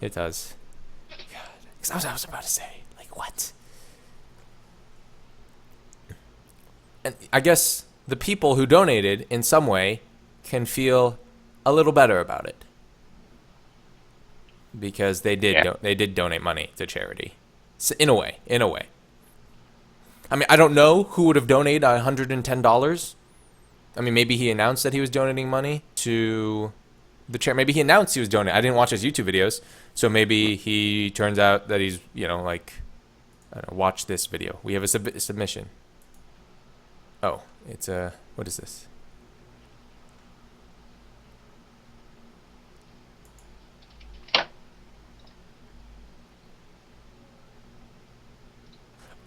It does. God, because I was about to say, like, what? And I guess the people who donated in some way can feel a little better about it because they did donate money to charity. So in a way. I mean, I don't know who would have donated $110. I mean, maybe he announced that he was donating money to the charity. Maybe he announced he was donating. I didn't watch his YouTube videos, so maybe he turns out that he's, you know, like, I don't know, watch this video. We have a submission. Oh, it's what is this?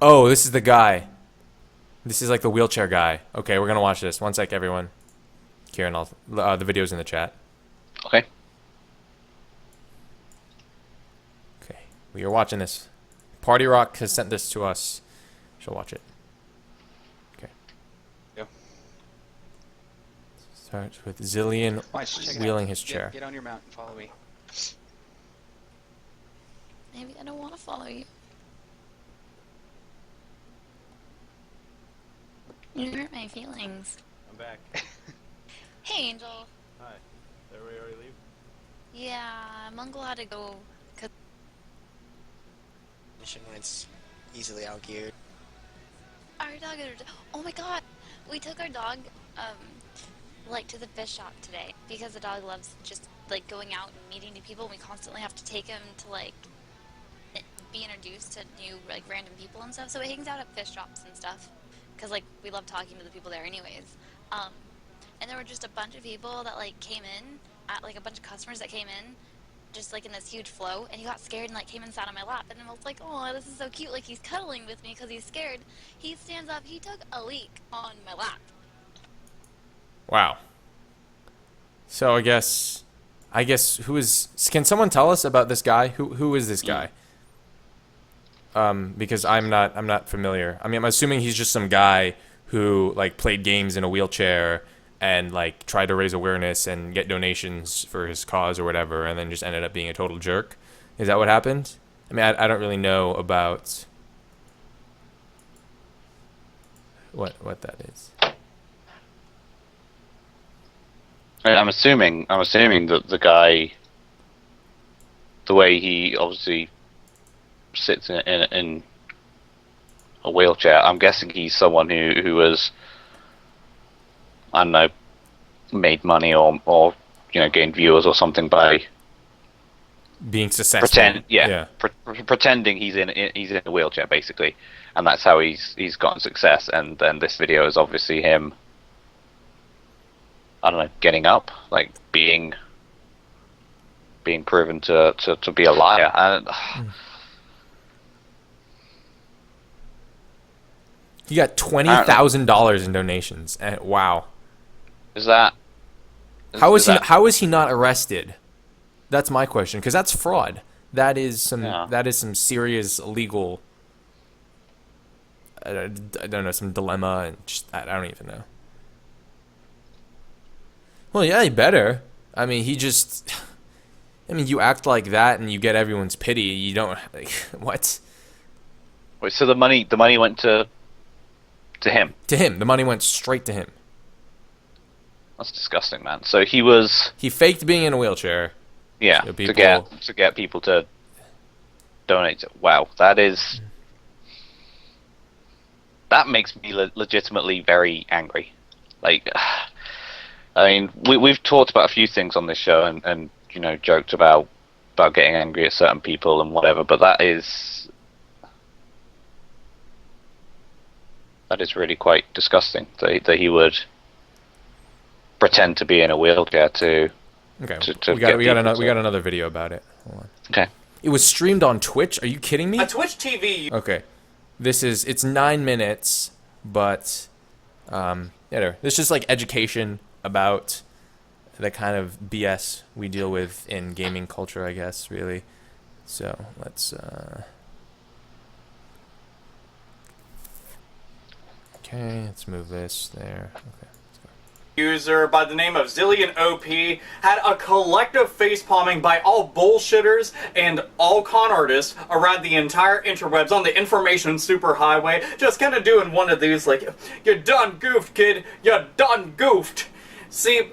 Oh, this is the guy. This is like the wheelchair guy. Okay, we're gonna watch this. One sec, everyone. Kieran, the video's in the chat. Okay. Okay, we are watching this. Party Rock has sent this to us. She'll watch it. Okay. Yeah. Starts with Zillion wheeling his chair. Get on your mount and follow me. Maybe I don't want to follow you. You hurt my feelings. I'm back. Hey, Angel. Hi. Did everybody already leave? Yeah, Mungle had to go. Mission when it's easily outgeared. Our dog. Oh my God, we took our dog, like to the fish shop today because the dog loves just like going out and meeting new people. And we constantly have to take him to like be introduced to new like random people and stuff. So he hangs out at fish shops and stuff. Because, like, we love talking to the people there anyways. And there were just a bunch of people that, like, came in, like, a bunch of customers that came in, just, like, in this huge flow, and he got scared and, like, came and sat on my lap, and I was like, oh, this is so cute, like, he's cuddling with me because he's scared. He stands up, he took a leak on my lap. Wow. So I guess, can someone tell us about this guy? Who is this guy? Because I'm not familiar. I mean, I'm assuming he's just some guy who like played games in a wheelchair and like tried to raise awareness and get donations for his cause or whatever, and then just ended up being a total jerk. Is that what happened? I mean, I don't really know about what that is. I'm assuming that the guy, the way he obviously sits in a wheelchair, I'm guessing he's someone who has, I don't know, made money or you know, gained viewers or something by being successful. Pretending he's in a wheelchair basically, and that's how he's gotten success. And then this video is obviously him I don't know, getting up, like being proven to be a liar. And He got $20,000 in donations. Wow. How is he not arrested? That's my question, because that's fraud. That is some serious legal. I don't know, some dilemma, and I don't even know. Well, yeah, he better. I mean, you act like that and you get everyone's pity. You don't, like, what? Wait, so the money went to him? To him. The money went straight to him. That's disgusting, man. So he faked being in a wheelchair. Yeah, so to get people to donate. Wow, that makes me legitimately very angry. Like, I mean, we've talked about a few things on this show and you know, joked about getting angry at certain people and whatever, but that is really quite disgusting that he would pretend to be in a wheelchair to. Okay, we got another video about it. Hold on. Okay. It was streamed on Twitch. Are you kidding me? A Twitch TV. Okay, it's 9 minutes, but it's just like education about the kind of BS we deal with in gaming culture, I guess, really. So let's okay, let's move this there. Okay. User by the name of Zillion OP had a collective face-palming by all bullshitters and all con artists around the entire interwebs on the information superhighway, just kind of doing one of these, like, you done goofed, kid, you done goofed. See,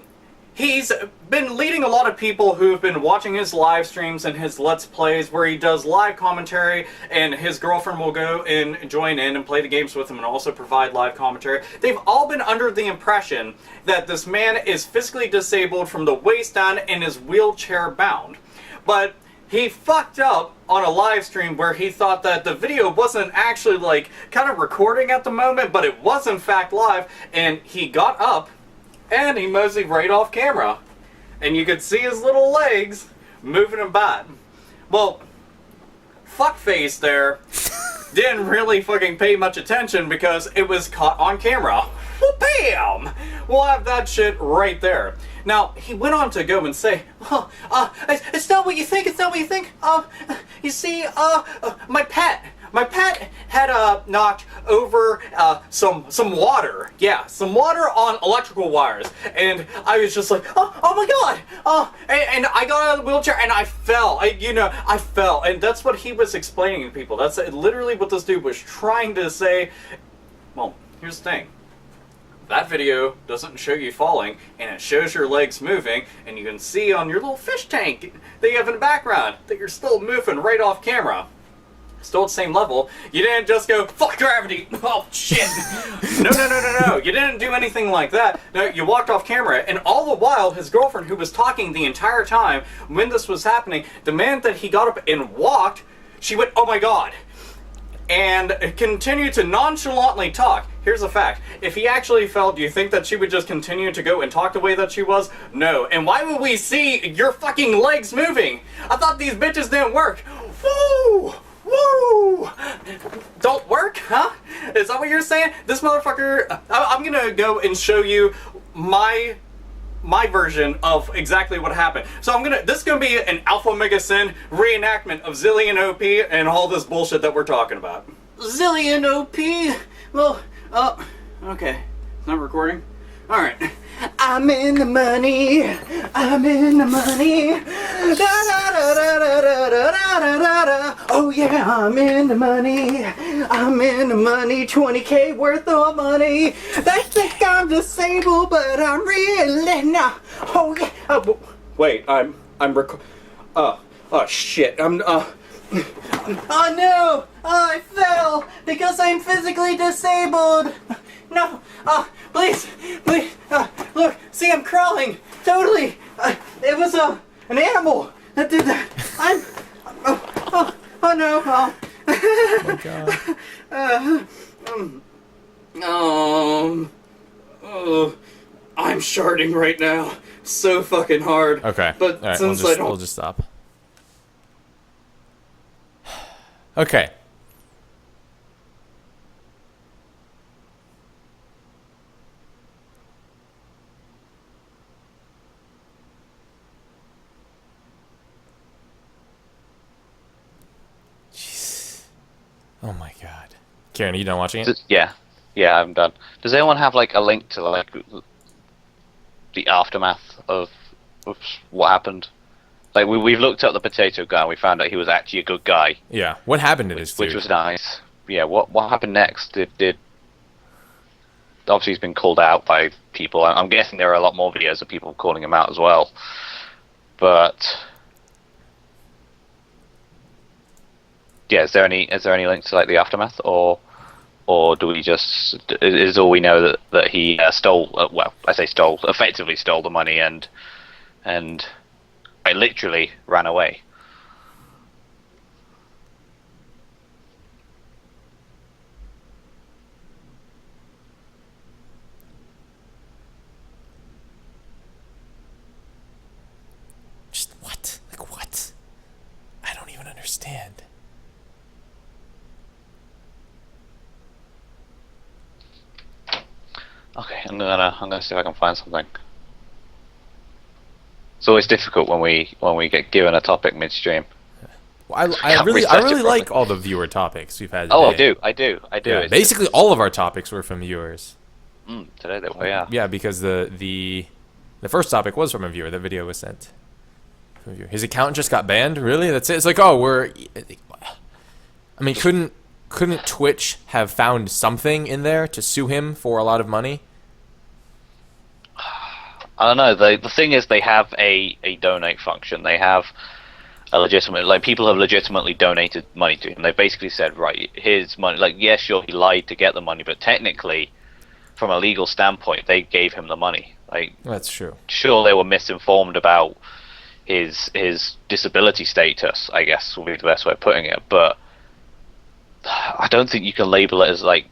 he's been leading a lot of people who've been watching his live streams and his Let's Plays where he does live commentary and his girlfriend will go and join in and play the games with him and also provide live commentary. They've all been under the impression that this man is physically disabled from the waist down and is wheelchair bound. But he fucked up on a live stream where he thought that the video wasn't actually, like, kind of recording at the moment, but it was in fact live, and he got up and he moseyed right off camera. And you could see his little legs moving about. Well, fuckface there didn't really fucking pay much attention because it was caught on camera. Well, bam! We'll have that shit right there. Now, he went on to go and say, it's not what you think, it's not what you think. You see, my pet had knocked over some water. Yeah, some water on electrical wires. And I was just like, oh my god! And I got out of the wheelchair and I fell. I fell. And that's what he was explaining to people. That's literally what this dude was trying to say. Well, here's the thing. That video doesn't show you falling, and it shows your legs moving, and you can see on your little fish tank that you have in the background that you're still moving right off camera. Still at the same level. You didn't just go, fuck gravity! Oh, shit! No. You didn't do anything like that. No, you walked off camera, and all the while, his girlfriend, who was talking the entire time when this was happening, the minute that he got up and walked, she went, oh my god! And continued to nonchalantly talk. Here's a fact. If he actually fell, do you think that she would just continue to go and talk the way that she was? No. And why would we see your fucking legs moving? I thought these bitches didn't work. Woo! Woo! Don't work, huh? Is that what you're saying? This motherfucker... I'm gonna go and show you my version of exactly what happened. So this is gonna be an Alpha Omega Sin reenactment of Zillion OP and all this bullshit that we're talking about. Zillion OP? Well, okay. It's not recording? Alright. I'm in the money. I'm in the money. Da, da, da, da, da, da, da, da, da, da. Oh yeah, I'm in the money. I'm in the money. 20K worth of money. They think I'm disabled, but I'm really not. Oh yeah. Wait, I'm oh shit. Oh no! I fell because I'm physically disabled. No, please, look, see, I'm crawling, totally. It was an animal that did that. Oh no. Oh my god. I'm sharding right now. So fucking hard. Okay. But All right, since I don't... we'll just stop. Okay. Jeez. Oh my god. Kieran, are you done watching it? Yeah, I'm done. Does anyone have like a link to like the aftermath of what happened? Like we've looked up the potato guy, and we found out he was actually a good guy. Yeah. What happened to this dude? Which was nice. Yeah. What happened next? Did obviously he's been called out by people. I'm guessing there are a lot more videos of people calling him out as well. But yeah, is there any link to like the aftermath, or do we just is all we know that he stole? Well, I say stole, effectively stole the money and I literally ran away. Just what? Like what? I don't even understand. Okay, I'm gonna see if I can find something. It's always difficult when we get given a topic midstream. Well, I really like all the viewer topics we've had today. Oh, I do. Yeah, basically, all of our topics were from viewers. Today they were, yeah. Yeah, because the first topic was from a viewer. The video was sent from a viewer. His account just got banned. Really? That's it. It's like, oh, I mean, couldn't Twitch have found something in there to sue him for a lot of money? I don't know. The thing is, they have a donate function. They have a legitimate, like, people have legitimately donated money to him. They've basically said, right, here's money. Like, yeah, sure, he lied to get the money, but technically, from a legal standpoint, they gave him the money. Like, that's true. Sure, they were misinformed about his disability status, I guess would be the best way of putting it, but I don't think you can label it as like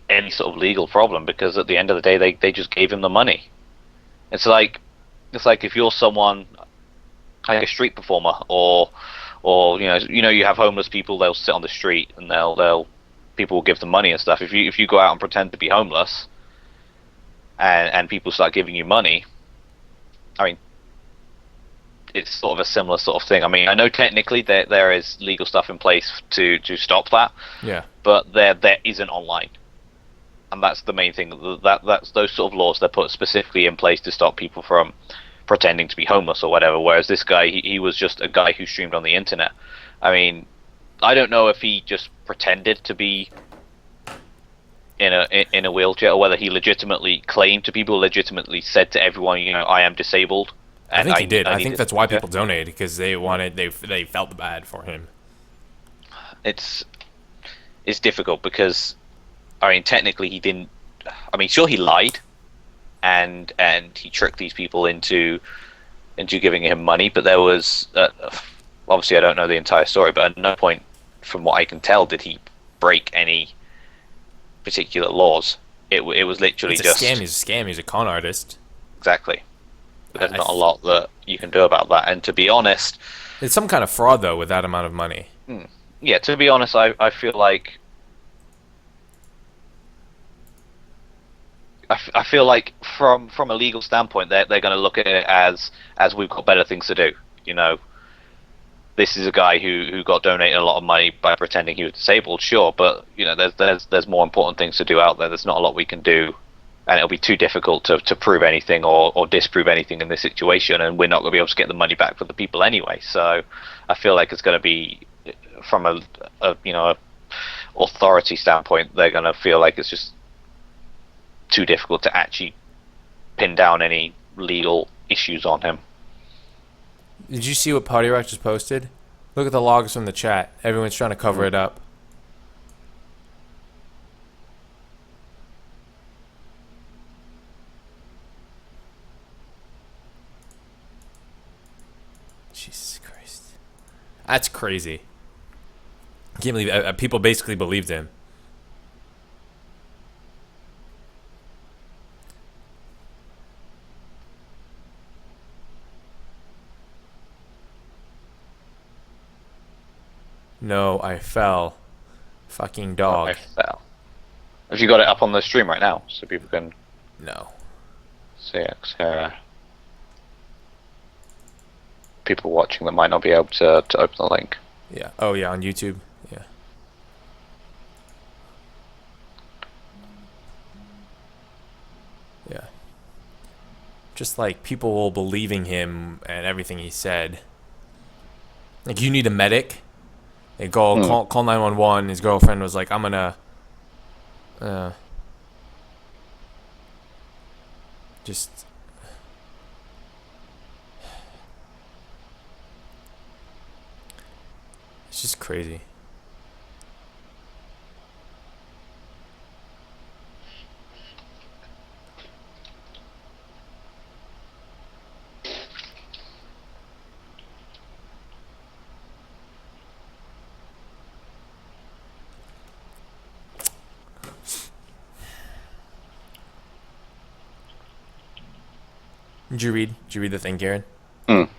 any sort of legal problem, because at the end of the day they just gave him the money. It's like if you're someone like a street performer or you have homeless people, they'll sit on the street and they'll people will give them money and stuff. If you go out and pretend to be homeless and people start giving you money, I mean, it's sort of a similar sort of thing. I mean, I know technically there is legal stuff in place to stop that. Yeah. But there isn't online, and that's the main thing. That's those sort of laws they're put specifically in place to stop people from pretending to be homeless or whatever. Whereas this guy, he was just a guy who streamed on the internet. I mean, I don't know if he just pretended to be in a wheelchair, or whether he legitimately claimed to people, legitimately said to everyone, I am disabled. I think he did. I think that's why people donated, because they felt bad for him. It's difficult because, I mean, technically he didn't. I mean, sure, he lied, and he tricked these people into giving him money. But there was obviously, I don't know the entire story, but at no point, from what I can tell, did he break any particular laws. It was literally it's just a scam. He's a scam. He's a con artist. Exactly. There's not a lot that you can do about that, and to be honest, it's some kind of fraud though with that amount of money. Yeah, to be honest, I feel like I feel like from a legal standpoint, they're going to look at it as we've got better things to do. This is a guy who got donated a lot of money by pretending he was disabled, sure, but there's more important things to do out there. There's not a lot we can do. And it'll be too difficult to prove anything or disprove anything in this situation, and we're not going to be able to get the money back for the people anyway. So I feel like it's going to be, from a authority standpoint, they're going to feel like it's just too difficult to actually pin down any legal issues on him. Did you see what Potty Rock just posted? Look at the logs from the chat. Everyone's trying to cover it up. Jesus Christ. That's crazy. I can't believe people basically believed him. No, I fell. Fucking I dog. fell. Have you got it up on the stream right now, so people can No. see it? 'Cause, people watching that might not be able to open the link. Yeah. Oh, yeah, on YouTube. Yeah. Yeah. Just like people believing him and everything he said. Like, you need a medic. They go call 911. His girlfriend was like, I'm gonna just it's just crazy. Did you read the thing, Karen?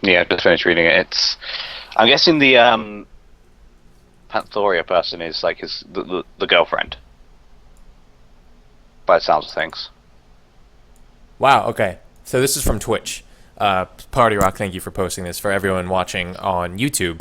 Yeah, just finished reading it. I'm guessing the Panthoria person is like the girlfriend. By the sounds of things. Wow, okay. So this is from Twitch. Party Rock, thank you for posting this. For everyone watching on YouTube,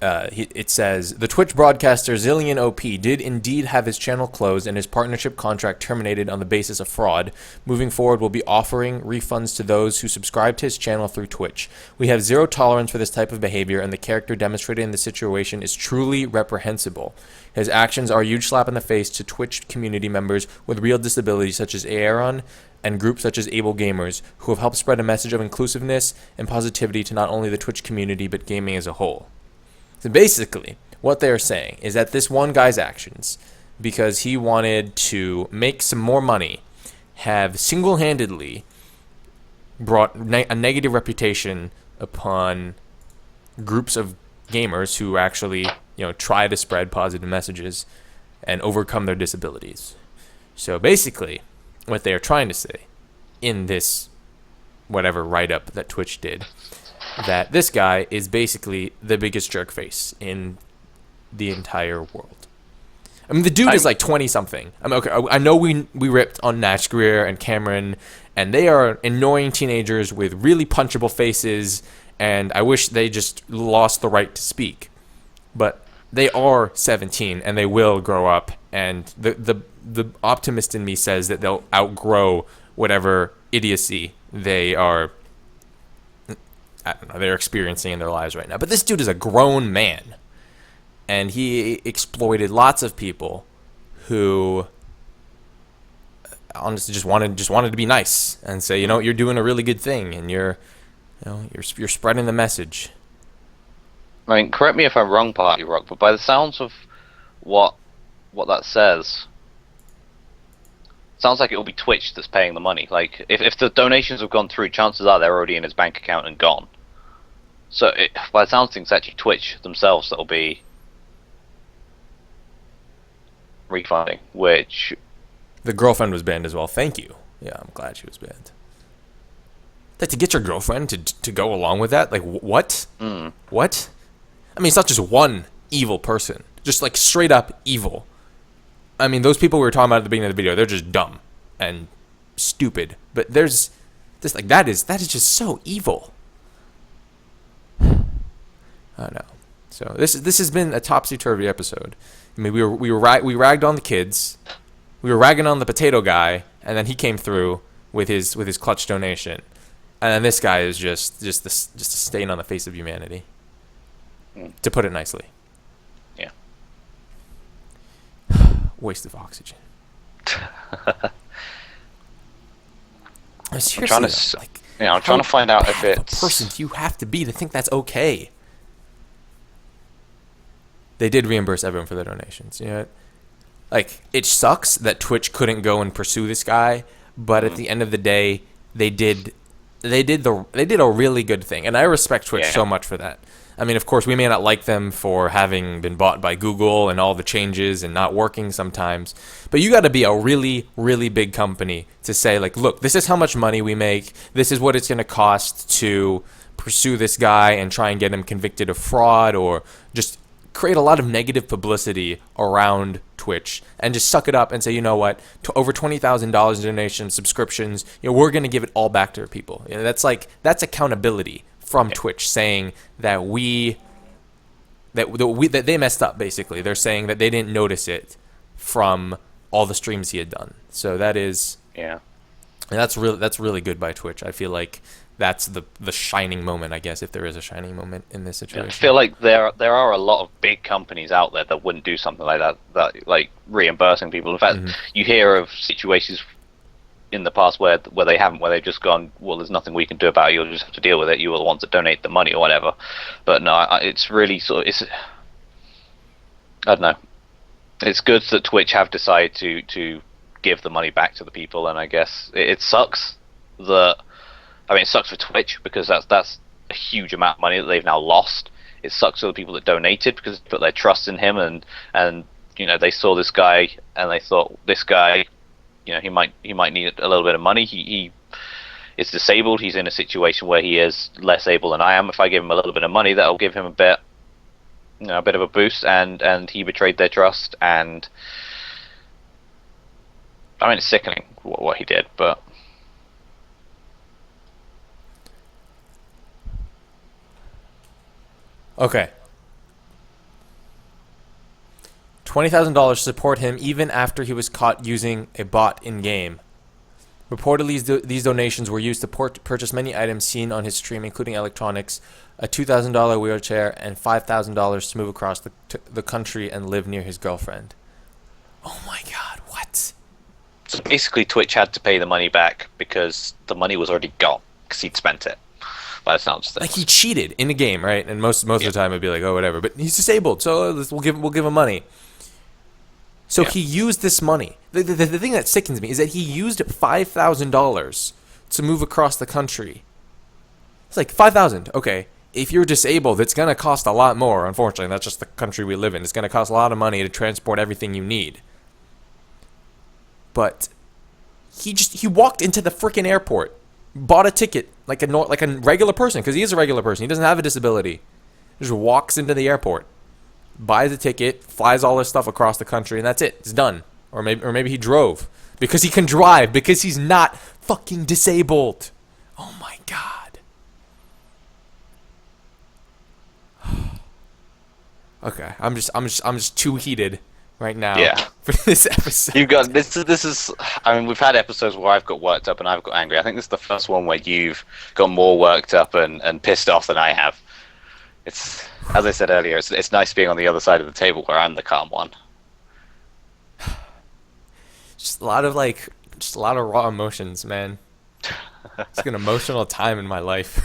it says, the Twitch broadcaster Zillion OP did indeed have his channel closed and his partnership contract terminated on the basis of fraud. Moving forward, we'll be offering refunds to those who subscribe to his channel through Twitch. We have zero tolerance for this type of behavior, and the character demonstrated in the situation is truly reprehensible. His actions are a huge slap in the face to Twitch community members with real disabilities such as Aaron and groups such as Able Gamers, who have helped spread a message of inclusiveness and positivity to not only the Twitch community but gaming as a whole. So basically, what they're saying is that this one guy's actions, because he wanted to make some more money, have single-handedly brought a negative reputation upon groups of gamers who actually, try to spread positive messages and overcome their disabilities. So basically, what they are trying to say in this whatever write-up that Twitch did, that this guy is basically the biggest jerk face in the entire world. I mean, the dude is like 20-something. I mean, okay, I know we ripped on Natch Greer and Cameron, and they are annoying teenagers with really punchable faces, and I wish they just lost the right to speak. But they are 17, and they will grow up, and the optimist in me says that they'll outgrow whatever idiocy they are, I don't know, they're experiencing in their lives right now. But this dude is a grown man, and he exploited lots of people who honestly just wanted to be nice and say, you're doing a really good thing, and you're spreading the message. I mean, correct me if I'm wrong, Party Rock, but by the sounds of what that says, sounds like it will be Twitch that's paying the money. Like, if the donations have gone through, chances are they're already in his bank account and gone. So, by the sounds of things, it's actually Twitch themselves that will be refunding, which... The girlfriend was banned as well. Thank you. Yeah, I'm glad she was banned. Like, to get your girlfriend to go along with that? Like, what? What? I mean, it's not just one evil person. Just, like, straight up evil. I mean, those people we were talking about at the beginning of the video, they're just dumb and stupid. But there's this, like, that is just so evil. I don't know. So this has been a topsy-turvy episode. I mean, we ragged on the kids, we were ragging on the potato guy, and then he came through with his clutch donation, and then this guy is just a stain on the face of humanity, to put it nicely. Yeah. Waste of oxygen. I'm trying to find out if it's... a person do you have to be to think that's okay? They did reimburse everyone for their donations. Like, it sucks that Twitch couldn't go and pursue this guy, but at the end of the day, they did a really good thing, and I respect Twitch so much for that. I mean, of course, we may not like them for having been bought by Google and all the changes and not working sometimes, but you got to be a really, really big company to say, like, look, this is how much money we make, this is what it's going to cost to pursue this guy and try and get him convicted of fraud or just create a lot of negative publicity around Twitch and just suck it up and say, you know what, over $20,000 in donations, subscriptions, we're going to give it all back to our people. That's accountability from Twitch, saying that that they messed up. Basically, they're saying that they didn't notice it from all the streams he had done. So that is, yeah, and that's really good by Twitch. I feel like that's the shining moment, I guess, if there is a shining moment in this situation. I feel like there are a lot of big companies out there that wouldn't do something like that like reimbursing people. In fact, you hear of situations in the past where they've just gone, well, there's nothing we can do about it, you'll just have to deal with it, you are the ones that donate the money or whatever. But no, it's really I don't know. It's good that Twitch have decided to give the money back to the people, and I guess it sucks that. I mean, it sucks for Twitch because that's a huge amount of money that they've now lost. It sucks for the people that donated because they put their trust in him, and they saw this guy and they thought, this guy, he might need a little bit of money. He is disabled. He's in a situation where he is less able than I am. If I give him a little bit of money, that'll give him a bit of a boost. And he betrayed their trust. And I mean, it's sickening what he did, but. Okay. $20,000 to support him even after he was caught using a bot in-game. Reportedly, these donations were used to purchase many items seen on his stream, including electronics, a $2,000 wheelchair, and $5,000 to move across the country and live near his girlfriend. Oh my god, what? So basically, Twitch had to pay the money back because the money was already gone because he'd spent it. By the sounds of things. Like he cheated in the game, right? And most of the time it'd be like, oh, whatever. But he's disabled, so we'll give him money. So he used this money. The thing that sickens me is that he used $5,000 to move across the country. It's like $5,000. Okay, if you're disabled, it's gonna cost a lot more. Unfortunately, that's just the country we live in. It's gonna cost a lot of money to transport everything you need. But he walked into the freaking airport, bought a ticket like a regular person, because he is a regular person. He doesn't have a disability. Just walks into the airport, buys a ticket, flies all his stuff across the country, and that's it. It's done. Or maybe he drove because he can drive, because he's not fucking disabled. Oh my god. Okay, I'm just too heated right now for this episode. You've got this is I mean, we've had episodes where I've got worked up and I've got angry. I think this is the first one where you've got more worked up and pissed off than I have. It's, as I said earlier, it's nice being on the other side of the table where I'm the calm one. Just a lot of raw emotions, man. It's an emotional time in my life.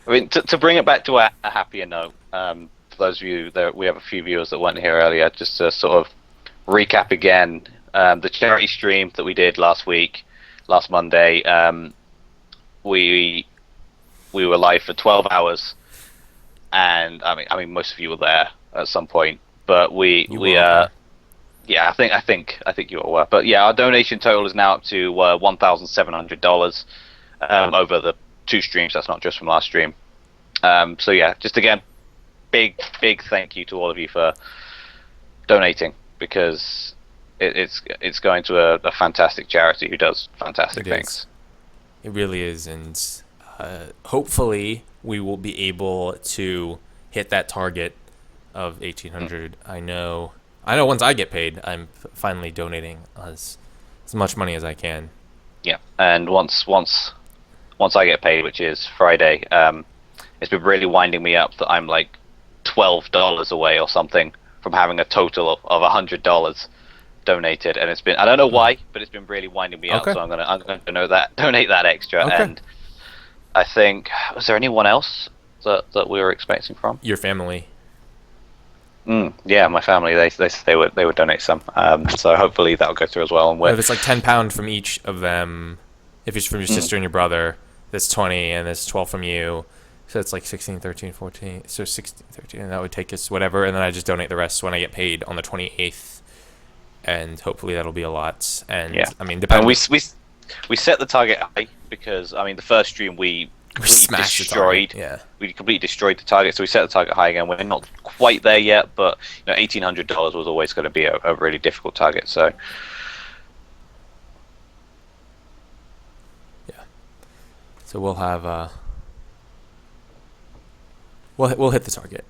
I mean, to bring it back to a happier note, for those of you we have a few viewers that weren't here earlier, just to sort of recap again, the charity stream that we did last Monday, we were live for 12 hours, and I mean most of you were there at some point, but yeah, I think you all were, but yeah, our donation total is now up to $1,700 over the 2 streams. That's not just from last stream. So yeah, just again, big thank you to all of you for donating, because it's going to a fantastic charity who does fantastic things. It really is, and hopefully we will be able to hit that target of 1,800. I know once I get paid, I'm finally donating as much money as I can. Yeah, and once I get paid, which is Friday, it's been really winding me up that I'm like $12 away or something from having a total of $100 donated, and it's been, I don't know why, but it's been really winding me up. So I'm gonna donate that extra. Okay. And I think, was there anyone else that we were expecting from? Your family. Yeah, my family. They would donate some. So hopefully that'll go through as well. And if it's like £10 from each of them, if it's from your sister and your brother, that's 20, and that's 12 from you. So it's like 16, 13, 14. So 16, 13, and that would take us whatever. And then I just donate the rest when I get paid on the 28th. And hopefully that'll be a lot. And yeah, I mean, and we set the target high because, I mean, the first stream we smashed the target. destroyed. Yeah. We completely destroyed the target, so we set the target high again. We're not quite there yet, but $1,800 was always going to be a really difficult target. So So we'll have we'll hit the target.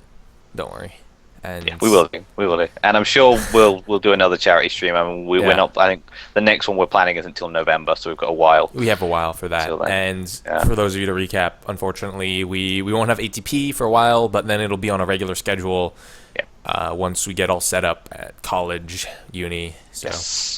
Don't worry. And yeah, we will do, and I'm sure we'll do another charity stream. I mean, we're not. I think the next one we're planning is until November, so we've got a while. We have a while for that. And for those of you to recap, unfortunately, we won't have ATP for a while, but then it'll be on a regular schedule. Once we get all set up at college, uni. So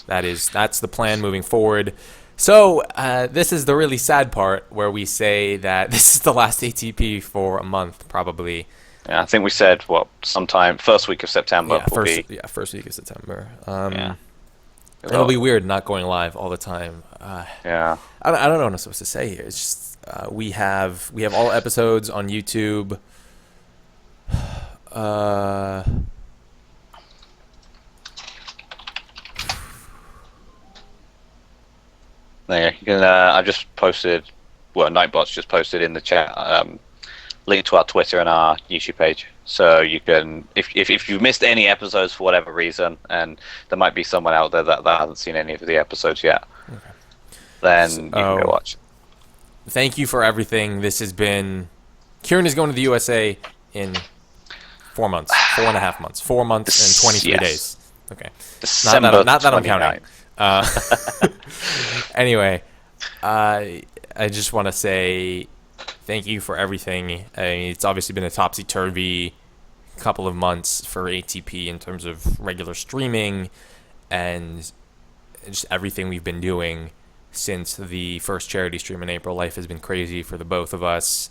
that's the plan moving forward. So this is the really sad part where we say that this is the last ATP for a month, probably. Yeah, I think we said sometime first week of September. First week of September. It'll be weird not going live all the time. I don't know what I'm supposed to say here. It's just we have all episodes on YouTube. Yeah, you can. I've just posted. Well, Nightbot's just posted in the chat. Link to our Twitter and our YouTube page, so you can, if you've missed any episodes for whatever reason, and there might be someone out there that hasn't seen any of the episodes yet, then you can go watch. Thank you for everything. This has been. Kieran is going to the USA in 4 months, 4.5 months, 4 months and 23 days. Okay, December not that I'm 29th. counting. Anyway, I just want to say thank you for everything. It's obviously been a topsy-turvy couple of months for ATP in terms of regular streaming and just everything we've been doing since the first charity stream in April. Life has been crazy for the both of us,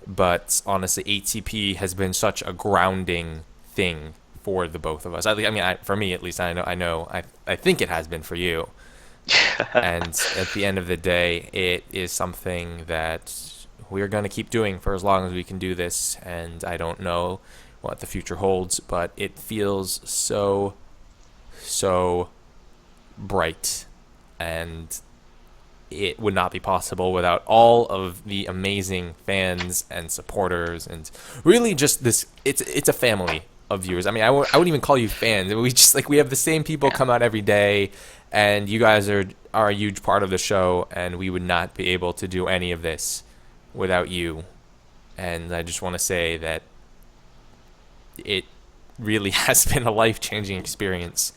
but honestly, ATP has been such a grounding thing for the both of us. I mean, for me at least, I think it has been for you. And at the end of the day, it is something that we're going to keep doing for as long as we can do this, and I don't know what the future holds, but it feels so bright, and it would not be possible without all of the amazing fans and supporters, and really just this. It's a family of viewers. I mean, I wouldn't even call you fans. We have the same people come out every day, and you guys are a huge part of the show, and we would not be able to do any of this without you. And I just want to say that it really has been a life-changing experience.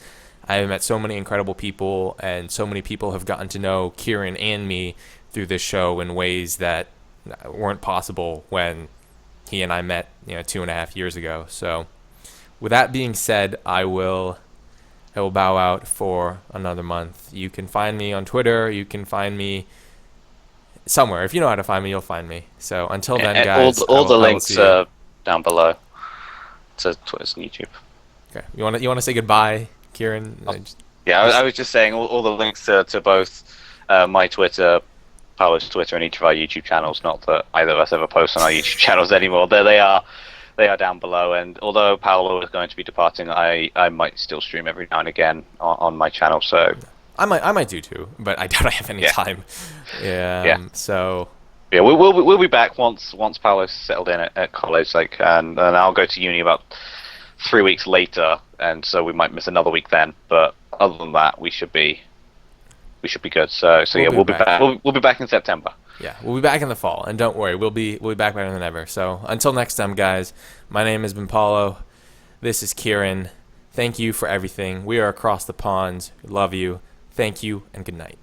I have met so many incredible people, and so many people have gotten to know Kieran and me through this show in ways that weren't possible when he and I met 2.5 years ago. So with that being said, I will bow out for another month. You can find me on Twitter. You can find me somewhere. If you know how to find me, you'll find me. So until then, guys, all the links are down below to Twitter and YouTube. Okay. You want to say goodbye, Kieran? I was just saying all the links to both my Twitter, Paolo's Twitter, and each of our YouTube channels. Not that either of us ever post on our YouTube channels anymore. They are down below. And although Paolo is going to be departing, I might still stream every now and again on my channel. So I might do too, but I doubt I have any time. So we'll be back once Paolo's settled in at college, and I'll go to uni about 3 weeks later, and so we might miss another week then. But other than that, we should be good. So we'll be back. We'll be back in September. Yeah, we'll be back in the fall, and don't worry, we'll be back better than ever. So until next time, guys, my name has been Paulo. This is Kieran. Thank you for everything. We are across the pond. We love you. Thank you, and good night.